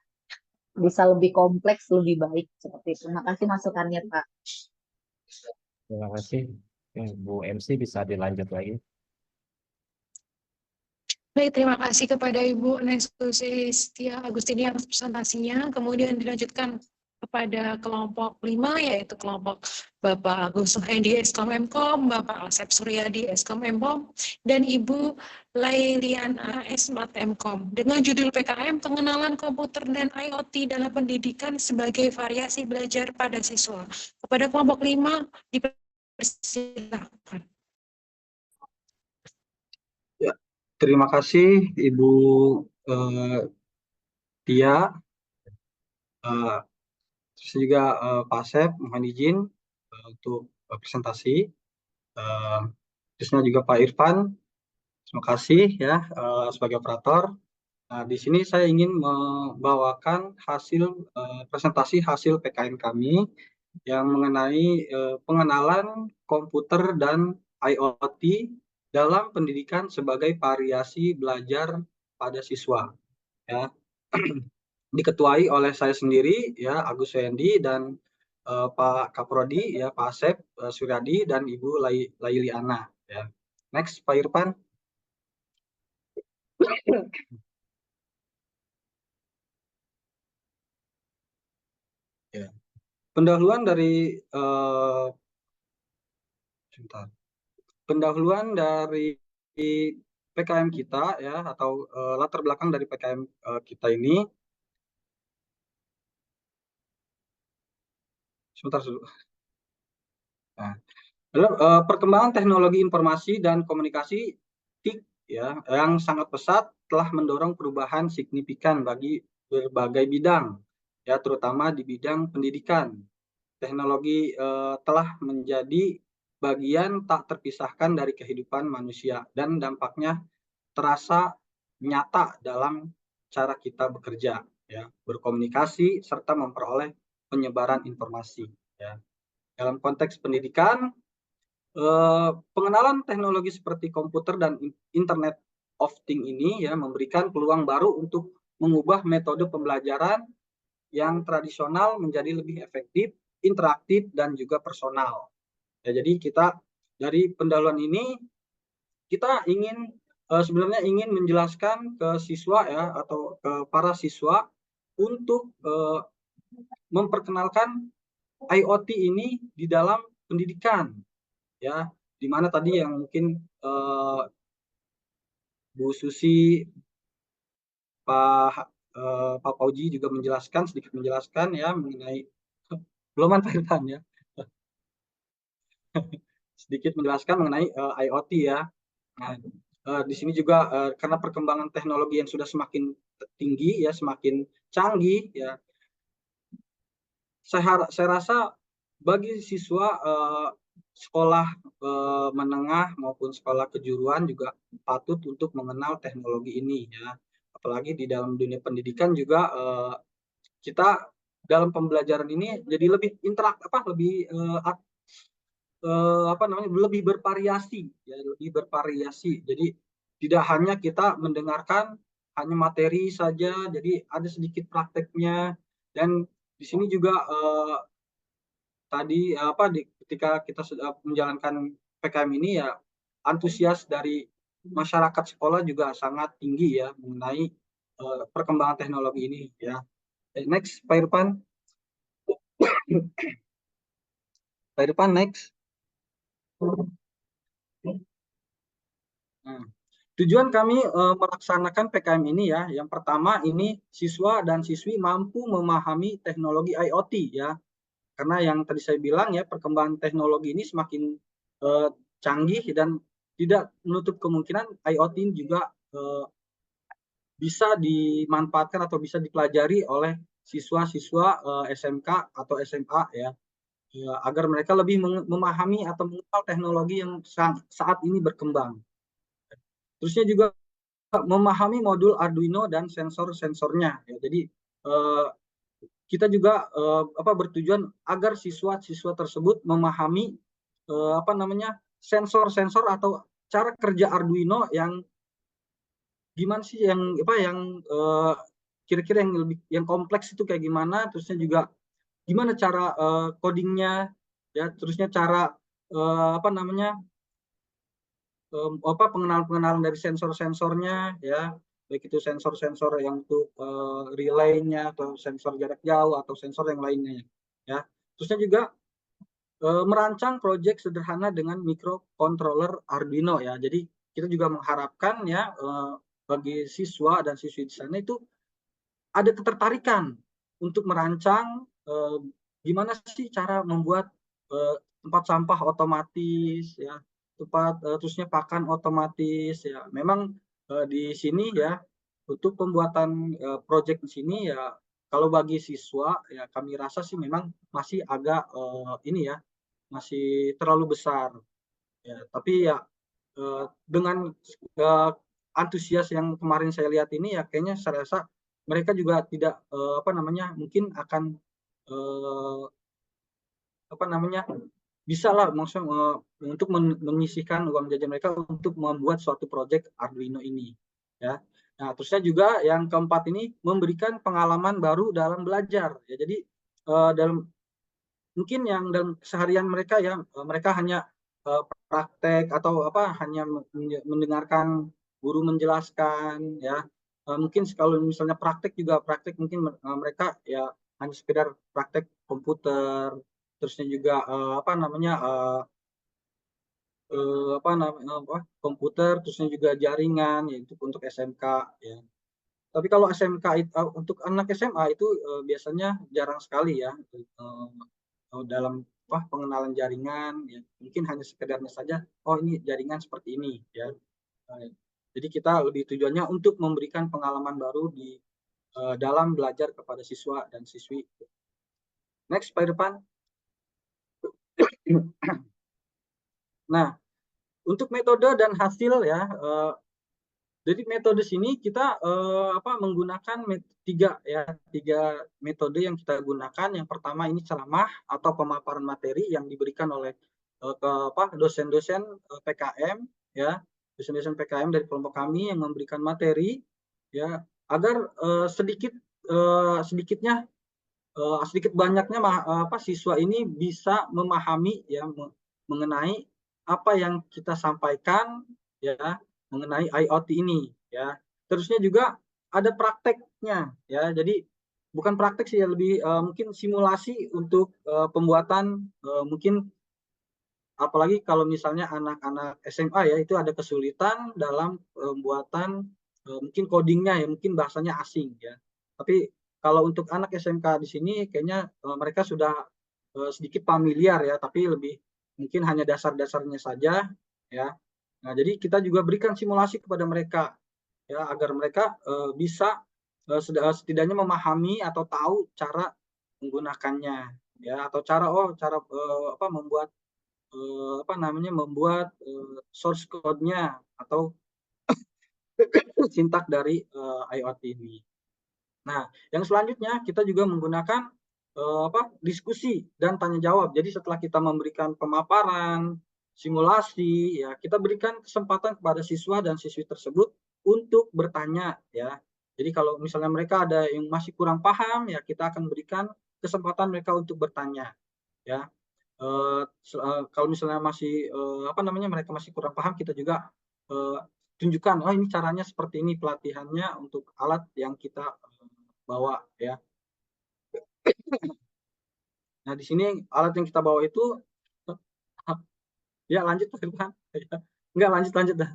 S8: bisa lebih kompleks, lebih baik seperti itu. Terima kasih masukannya, Pak.
S2: Terima kasih. Bu MC bisa dilanjut lagi.
S6: Baik, terima kasih kepada Ibu Nestusia Agustini atas presentasinya. Kemudian dilanjutkan kepada kelompok 5, yaitu kelompok Bapak Agus Suhendi Eskom Mkom, Bapak Asep Suryadi Eskom Mkom, dan Ibu Lailiana Esmat Mkom. Dengan judul PKM, Pengenalan Komputer dan IoT dalam Pendidikan sebagai Variasi Belajar pada Siswa. Kepada kelompok 5, dipersilakan.
S9: Terima kasih Ibu Tia, terus juga Pak Asep, mohon izin untuk presentasi. Terusnya juga Pak Irfan, terima kasih ya sebagai operator. Nah, di sini saya ingin membawakan hasil presentasi hasil PKM kami yang mengenai pengenalan komputer dan IoT dalam pendidikan sebagai variasi belajar pada siswa. Ya, diketuai oleh saya sendiri ya Agus Suhendi dan Pak Kaprodi ya Pak Asep Suryadi dan Ibu Lailiana ya. Next Pak Irfan. Ya. Pendahuluan dari PKM kita ya atau latar belakang dari PKM kita ini. Sebentar dulu. Nah, perkembangan teknologi informasi dan komunikasi TIK ya yang sangat pesat telah mendorong perubahan signifikan bagi berbagai bidang ya terutama di bidang pendidikan. Teknologi telah menjadi bagian tak terpisahkan dari kehidupan manusia dan dampaknya terasa nyata dalam cara kita bekerja ya, berkomunikasi serta memperoleh penyebaran informasi ya. Dalam konteks pendidikan, pengenalan teknologi seperti komputer dan Internet of Things ini ya memberikan peluang baru untuk mengubah metode pembelajaran yang tradisional menjadi lebih efektif, interaktif dan juga personal. Ya, jadi kita dari pendahuluan ini kita sebenarnya ingin menjelaskan ke siswa ya atau ke para siswa untuk memperkenalkan IoT ini di dalam pendidikan ya, di mana tadi yang mungkin Bu Susi, Pak Fauji juga sedikit menjelaskan ya mengenai belum Pak Irfan ya sedikit menjelaskan mengenai IoT ya. Nah, di sini juga karena perkembangan teknologi yang sudah semakin tinggi ya, semakin canggih ya. Saya rasa bagi siswa sekolah menengah maupun sekolah kejuruan juga patut untuk mengenal teknologi ini ya. Apalagi di dalam dunia pendidikan juga kita dalam pembelajaran ini jadi lebih lebih bervariasi ya, lebih bervariasi. Jadi tidak hanya kita mendengarkan hanya materi saja, jadi ada sedikit prakteknya. Dan di sini juga ketika kita sudah menjalankan PKM ini ya antusias dari masyarakat sekolah juga sangat tinggi ya mengenai perkembangan teknologi ini ya. Next Pak Irfan. Pak Irfan next. Nah, tujuan kami melaksanakan PKM ini ya, yang pertama ini siswa dan siswi mampu memahami teknologi IoT ya, karena yang tadi saya bilang ya perkembangan teknologi ini semakin canggih dan tidak menutup kemungkinan IoT juga bisa dimanfaatkan atau bisa dipelajari oleh siswa-siswa SMK atau SMA ya, agar mereka lebih memahami atau mengenal teknologi yang saat ini berkembang. Terusnya juga memahami modul Arduino dan sensor-sensornya ya. Jadi kita juga bertujuan agar siswa-siswa tersebut memahami sensor-sensor atau cara kerja Arduino yang gimana sih, yang kira-kira yang lebih kompleks itu kayak gimana, terusnya juga gimana cara codingnya ya, terusnya cara pengenalan dari sensor-sensornya ya, baik itu sensor-sensor yang untuk relaynya atau sensor jarak jauh atau sensor yang lainnya ya. Terusnya juga merancang proyek sederhana dengan microcontroller Arduino ya. Jadi kita juga mengharapkan ya bagi siswa dan siswi di sana itu ada ketertarikan untuk merancang gimana sih cara membuat tempat sampah otomatis ya, terusnya pakan otomatis ya. Memang di sini ya untuk pembuatan proyek di sini ya, kalau bagi siswa ya kami rasa sih memang masih agak masih terlalu besar ya. Tapi ya dengan antusias yang kemarin saya lihat ini ya, kayaknya saya rasa mereka juga tidak mungkin akan bisa lah maksudnya untuk menyisihkan uang jajan mereka untuk membuat suatu proyek Arduino ini ya. Nah, terusnya juga yang keempat ini memberikan pengalaman baru dalam belajar ya. Jadi dalam mungkin yang dalam keseharian mereka ya, mereka hanya praktek atau hanya mendengarkan guru menjelaskan ya. Mungkin kalau misalnya praktek mungkin mereka ya hanya sekedar praktek komputer, terusnya juga komputer, terusnya juga jaringan ya, itu untuk SMK ya. Tapi kalau SMK untuk anak SMA itu biasanya jarang sekali ya dalam pengenalan jaringan ya. Mungkin hanya sekedarnya saja, oh ini jaringan seperti ini ya. Jadi kita lebih tujuannya untuk memberikan pengalaman baru di dalam belajar kepada siswa dan siswi. Next, Pak Irfan. Nah, untuk metode dan hasil ya, jadi metode sini kita menggunakan tiga metode yang kita gunakan. Yang pertama ini ceramah atau pemaparan materi yang diberikan oleh dosen-dosen PKM ya, dosen-dosen PKM dari kelompok kami yang memberikan materi ya, agar sedikit banyaknya siswa ini bisa memahami ya mengenai apa yang kita sampaikan ya mengenai IoT ini ya. Terusnya juga ada prakteknya ya. Jadi bukan praktek sih ya, lebih mungkin simulasi untuk pembuatan mungkin, apalagi kalau misalnya anak-anak SMA ya, itu ada kesulitan dalam pembuatan mungkin codingnya ya, mungkin bahasanya asing ya. Tapi kalau untuk anak SMK di sini kayaknya mereka sudah sedikit familiar ya, tapi lebih mungkin hanya dasar-dasarnya saja ya. Nah, jadi kita juga berikan simulasi kepada mereka ya, agar mereka bisa setidaknya memahami atau tahu cara menggunakannya ya, atau cara membuat source code-nya atau sintak dari IoT ini. Nah, yang selanjutnya kita juga menggunakan diskusi dan tanya jawab. Jadi setelah kita memberikan pemaparan, simulasi, ya kita berikan kesempatan kepada siswa dan siswi tersebut untuk bertanya, ya. Jadi kalau misalnya mereka ada yang masih kurang paham, ya kita akan berikan kesempatan mereka untuk bertanya, ya. Kalau misalnya masih mereka masih kurang paham, kita juga tunjukkan, oh ini caranya seperti ini pelatihannya untuk alat yang kita bawa ya. Nah, di sini alat yang kita bawa itu ya lanjut Pak Irfan. Enggak, lanjut dah.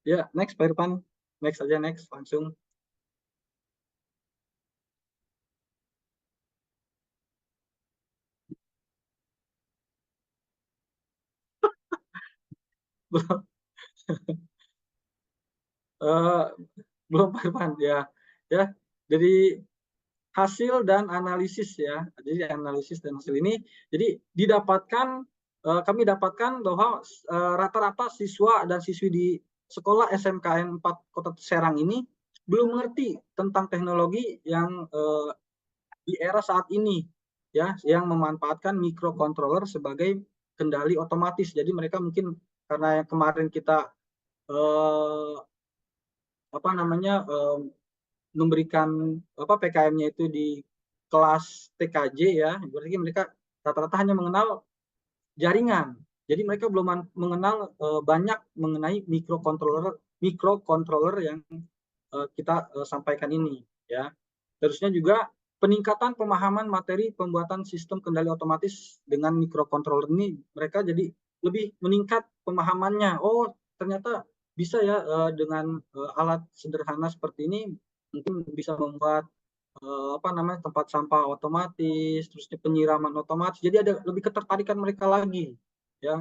S9: Ya, next Pak Irfan. Next aja, next langsung. Eh, belum Pak Irfan ya. Ya, dari hasil dan analisis ya. Jadi analisis dan hasil ini, jadi kami dapatkan bahwa rata-rata siswa dan siswi di sekolah SMKN 4 Kota Serang ini belum mengerti tentang teknologi yang di era saat ini ya, yang memanfaatkan microcontroller sebagai kendali otomatis. Jadi mereka mungkin karena yang kemarin kita memberikan PKM-nya itu di kelas TKJ ya, berarti mereka rata-rata hanya mengenal jaringan. Jadi mereka belum mengenal banyak mengenai microcontroller yang kita sampaikan ini ya. Terusnya juga peningkatan pemahaman materi pembuatan sistem kendali otomatis dengan microcontroller ini, mereka jadi lebih meningkat pemahamannya. Oh, ternyata bisa ya dengan alat sederhana seperti ini mungkin bisa membuat tempat sampah otomatis, terusnya penyiraman otomatis. Jadi ada lebih ketertarikan mereka lagi ya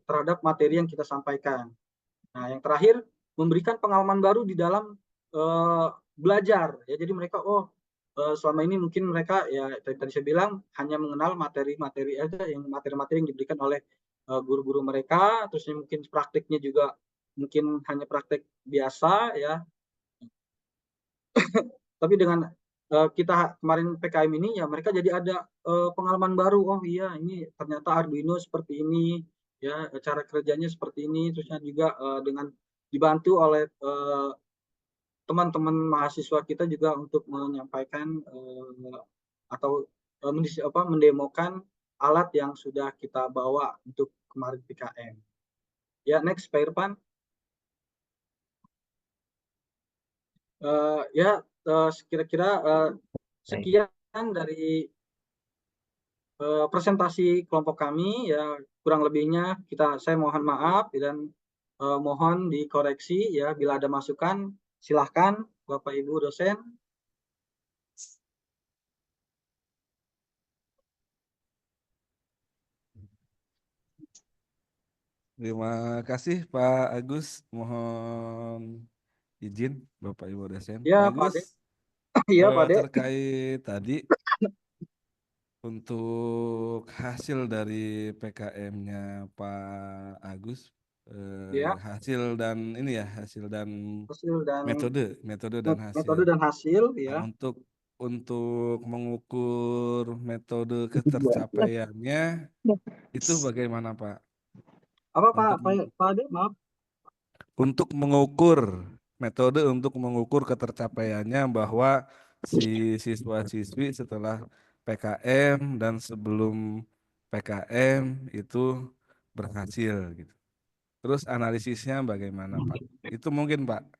S9: terhadap materi yang kita sampaikan. Nah, yang terakhir memberikan pengalaman baru di dalam belajar ya. Jadi mereka selama ini mungkin mereka ya tadi saya bilang hanya mengenal materi-materi aja, yang materi-materi yang diberikan oleh guru-guru mereka, terusnya mungkin praktiknya juga mungkin hanya praktek biasa ya. Tapi dengan kita kemarin PKM ini ya mereka jadi ada pengalaman baru. Oh iya, ini ternyata Arduino seperti ini ya, cara kerjanya seperti ini. Terusnya juga dengan dibantu oleh teman-teman mahasiswa kita juga untuk menyampaikan atau mendemokan alat yang sudah kita bawa untuk kemarin PKM. Ya, next Pak Irfan. Ya, kira-kira sekian dari presentasi kelompok kami ya, kurang lebihnya saya mohon maaf dan mohon dikoreksi ya bila ada masukan. Silahkan Bapak Ibu dosen.
S4: Terima kasih Pak Agus. Mohon izin Bapak Ibu dosen.
S9: Ya,
S4: Pak
S9: Pak
S4: Agus,
S9: Ade. Iya, Pak Ade.
S4: terkait tadi untuk hasil dari PKM-nya Pak Agus,
S9: Ya,
S4: hasil dan hasil dan
S9: hasil dan
S4: metode dan
S9: metode
S4: hasil.
S9: dan hasil ya.
S4: Nah, untuk mengukur metode ketercapaiannya itu bagaimana Pak?
S9: Apa
S4: Untuk
S9: Pak Ade? Maaf.
S4: untuk mengukur metode untuk mengukur ketercapaiannya bahwa si siswa-siswi setelah PKM dan sebelum PKM itu berhasil gitu. Terus analisisnya bagaimana Pak? Itu mungkin Pak.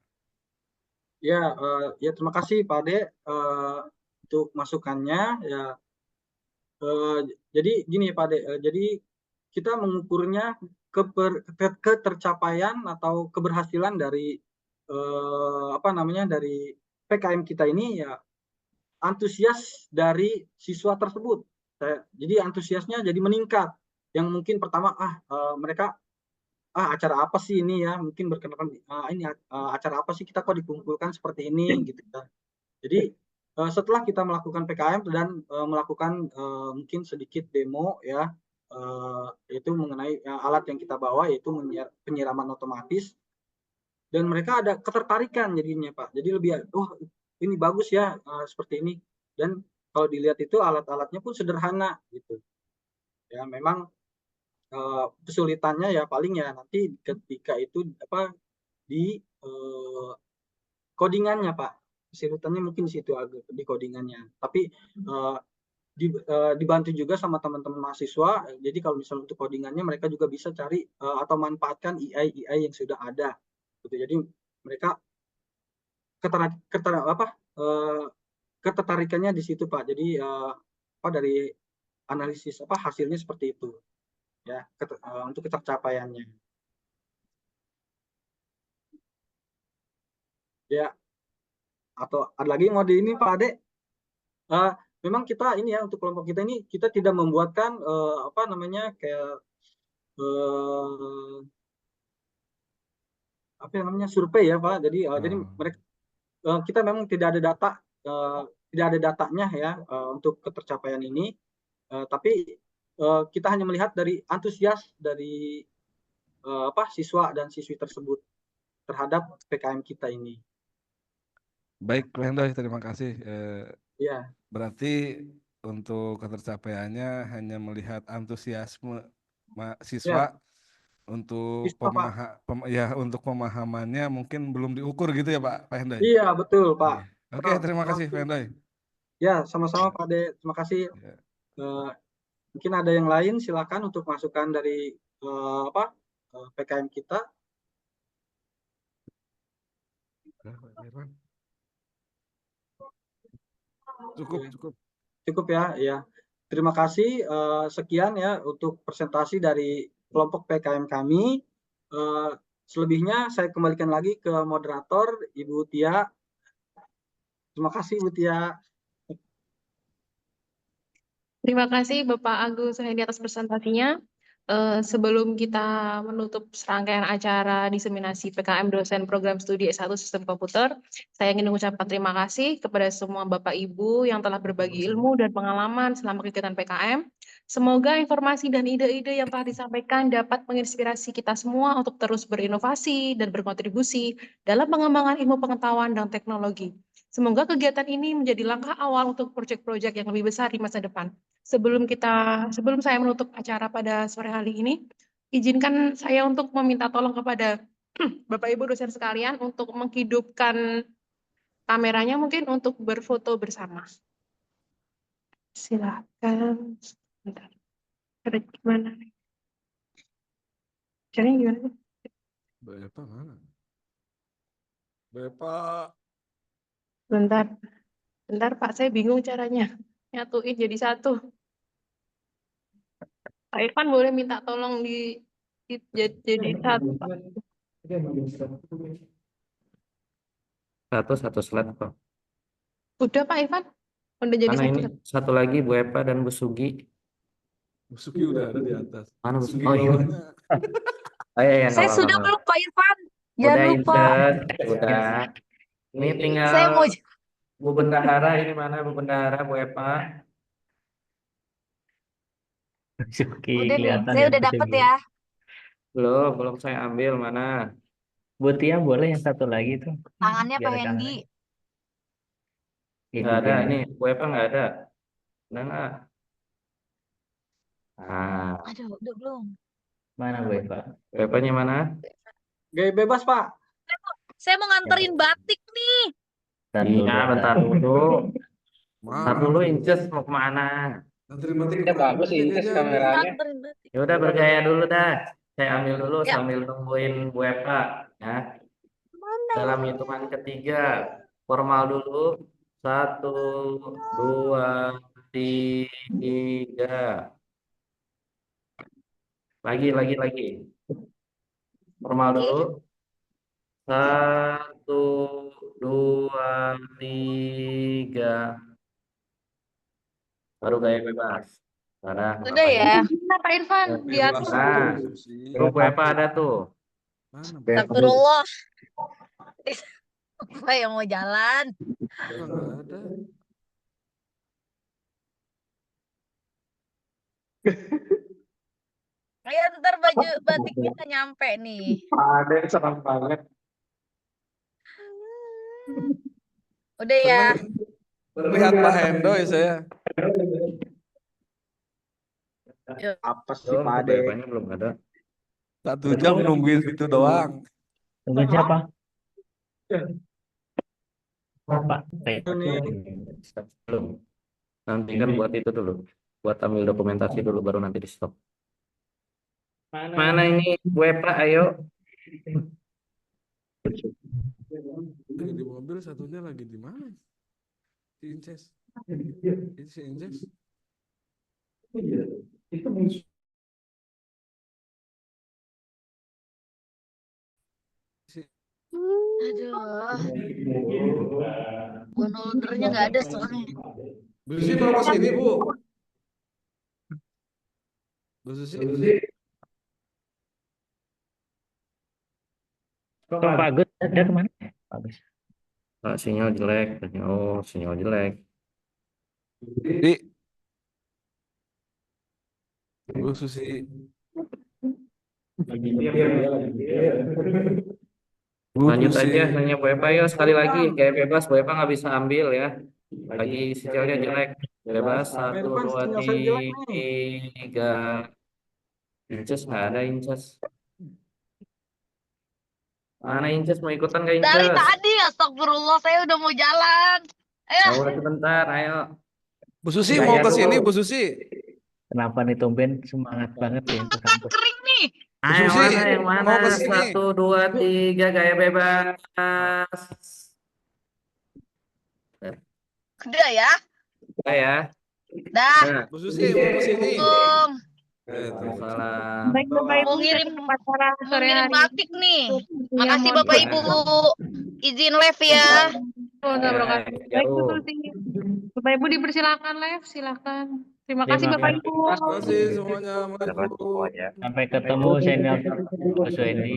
S9: Ya, terima kasih Pak Ade untuk masukannya ya. Jadi gini Pak Ade, jadi kita mengukurnya ketercapaian atau keberhasilan dari dari PKM kita ini ya, antusias dari siswa tersebut. Jadi antusiasnya jadi meningkat. Yang mungkin pertama mereka acara apa sih ini ya, mungkin berkenalan ini acara apa sih kita kok dikumpulkan seperti ini gitu ya. Jadi setelah kita melakukan PKM dan melakukan mungkin sedikit demo ya, yaitu mengenai alat yang kita bawa, yaitu penyiraman otomatis, dan mereka ada ketertarikan jadinya Pak. Jadi lebih, ini bagus ya seperti ini. Dan kalau dilihat itu alat-alatnya pun sederhana gitu. Ya memang kesulitannya ya paling ya nanti ketika itu di codingannya Pak. Kesulitannya mungkin di situ agak di codingannya. Tapi dibantu juga sama teman-teman mahasiswa. Jadi kalau misalnya untuk codingannya mereka juga bisa cari atau manfaatkan AI yang sudah ada. Gitu. Jadi mereka ketertarikannya di situ Pak. Jadi dari analisis hasilnya seperti itu ya, untuk ketercapaiannya. Ya, atau ada lagi mau di ini Pak Ade? Memang kita ini ya, untuk kelompok kita ini kita tidak membuatkan kayak apa yang namanya survei ya Pak. Jadi jadi
S4: Oh.
S9: mereka kita memang tidak ada data tidak ada datanya ya untuk ketercapaian ini, tapi kita hanya melihat dari antusias dari siswa dan siswi tersebut terhadap PKM kita ini.
S4: Baik, Pak Hendoy, terima kasih.
S9: Ya,
S4: Berarti untuk ketercapaiannya hanya melihat antusiasme
S9: ya,
S4: siswa untuk
S9: siswa Pak.
S4: untuk pemahamannya mungkin belum diukur gitu ya Pak Hendoy.
S9: Iya betul Pak.
S4: Iya. Oke, terima kasih Pak Hendoy.
S9: Ya, sama-sama Pak Ade. Terima kasih.
S4: Ya.
S9: Mungkin ada yang lain, silakan untuk masukan dari PKM kita.
S4: Cukup.
S9: Cukup ya, ya. Terima kasih. Sekian ya untuk presentasi dari kelompok PKM kami. Selebihnya saya kembalikan lagi ke moderator Ibu Tia. Terima kasih Ibu Tia.
S3: Terima kasih Bapak Agus Suhendi atas presentasinya. Sebelum kita menutup serangkaian acara diseminasi PKM dosen program studi S1 Sistem Komputer, saya ingin mengucapkan terima kasih kepada semua Bapak Ibu yang telah berbagi ilmu dan pengalaman selama kegiatan PKM. Semoga informasi dan ide-ide yang telah disampaikan dapat menginspirasi kita semua untuk terus berinovasi dan berkontribusi dalam pengembangan ilmu pengetahuan dan teknologi. Semoga kegiatan ini menjadi langkah awal untuk proyek-proyek yang lebih besar di masa depan. Sebelum saya menutup acara pada sore hari ini, izinkan saya untuk meminta tolong kepada Bapak Ibu dosen sekalian untuk menghidupkan kameranya mungkin untuk berfoto bersama. Silakan. Bentar. Ada gimana? Caranya gimana?
S4: Bapak mana? Bapak.
S3: Bentar Pak, saya bingung caranya. Nyatuin jadi satu. Pak Irfan boleh minta tolong jadi satu, Pak.
S1: Satu slide kok.
S3: Udah Pak Irfan? Udah jadi
S1: Mana
S3: satu.
S1: ini satu lagi Bu Epa dan Bu Sugi.
S4: Bu Sugi udah ada di atas.
S1: Mana Bu
S4: Sugi
S1: Sugi? Oh iya. Oh iya, ya,
S10: Saya sudah belum Pak Irfan. Jangan
S1: udah
S10: lupa.
S1: udah. Ini tinggal
S10: Saya mau
S1: Bu Bendahara, ini mana Bu Bendahara, Bu Epa?
S10: udah nih, saya udah dapet ya.
S1: Belum saya ambil, mana?
S5: Bu Tia boleh yang satu lagi tuh.
S10: Tangannya Pak
S5: Biar
S10: Hendy.
S1: Nggak ada, ini Bu Epa nggak ada. Udah nggak? Nah,
S10: Aduh, udah belum.
S5: Mana Bu Eva?
S1: Bu Epanya mana?
S9: Gaya bebas Pak.
S10: Saya mau nganterin batik nih.
S1: Iya, bentar dulu. Bentar dulu, Inces mau kemana?
S7: Ya bagus Inces kameranya.
S10: Nganterin batik.
S1: Ya udah bergaya dulu dah. Saya ambil dulu sambil nungguin Bu Epa ya. Dalam hitungan ketiga, formal dulu. 1, 2, 3. Lagi. Formal dulu. 1, 2, 3. Baru gaya bebas. Udah
S10: ya.
S3: Pak Irfan, di atas.
S1: Nah, tuh Bu Epa ada tuh.
S10: Astagfirullah. Apa yang mau jalan?
S4: Ada.
S10: Ayo ntar baju batiknya nyampe nih.
S9: Ada serem banget.
S10: Udah ya.
S4: Lihat Pak Hendoy saya.
S9: Apa sih Pak Ade?
S1: Bapaknya belum ada.
S4: 1 jam nungguin itu doang.
S5: Tunggu siapa? Pak.
S1: Belum. Nanti kan buat itu dulu. Buat ambil dokumentasi dulu baru nanti di stop. Mana ini Bu Epa, ayo.
S4: Lagi di mobil, satunya lagi di mana? Si Inces. Ini si Inces.
S10: Aduh. Bonoldernya nggak ada soalnya.
S4: Bu Susi mau ke sini, Bu. Bu Susi.
S5: Kok Pak Agus ada kemana? Pak Agus.
S1: Sinyal jelek. Oh, sinyal jelek.
S4: Di Bu Susi. Bu
S1: Lanjut
S4: Susi.
S1: aja nanya Bu Epa yuk sekali lagi. Kayak bebas Bu Epa nggak bisa ambil ya. Lagi sinyalnya jelek. Bebas. 1, 2, 3. Inces nggak ada Inces. Mana Inces mau ikutan nggak
S10: Dari
S1: Inces?
S10: tadi, astagfirullah, saya udah mau jalan. Ayo.
S1: Ya udah sebentar, ayo.
S4: Bu Susi
S1: Saya
S4: mau ke
S1: dulu.
S4: sini, Bu Susi.
S5: Kenapa nih tumben semangat banget ya untuk kampus?
S10: Kering nih.
S4: Bu
S1: Ayo
S4: Susi
S1: yang mana?
S4: mau ke sini.
S1: 1, 2, 3 gaya bebas.
S10: Udah ya.
S1: Udah ya.
S10: Dah.
S1: Nah,
S4: Bu Susi mau ke sini.
S1: Waalaikumsalam.
S3: Baik Bapak Ibu,
S10: Mau ngirim
S3: acara
S10: mau
S3: sore
S10: ngirim
S3: hari.
S10: batik nih.
S3: Ya,
S10: Makasih
S3: mohon
S10: Bapak
S3: maaf.
S10: Ibu. Izin live ya.
S3: Nggak berangkat. Baik
S1: jauh.
S3: Bu Susi. Bapak Ibu dipersilakan live, silakan. Terima kasih
S1: Terima
S3: Bapak
S1: kasih.
S3: Ibu.
S4: Terima kasih semuanya.
S5: Sampai ketemu senior Mas Wendy.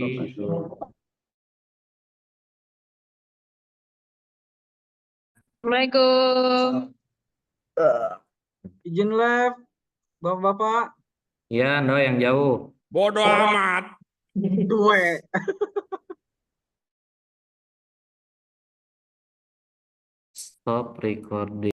S3: Assalamualaikum.
S9: Izin live, Bapak-bapak.
S1: Iya, no yang jauh.
S4: Bodoh amat.
S9: Due.
S1: Stop recording.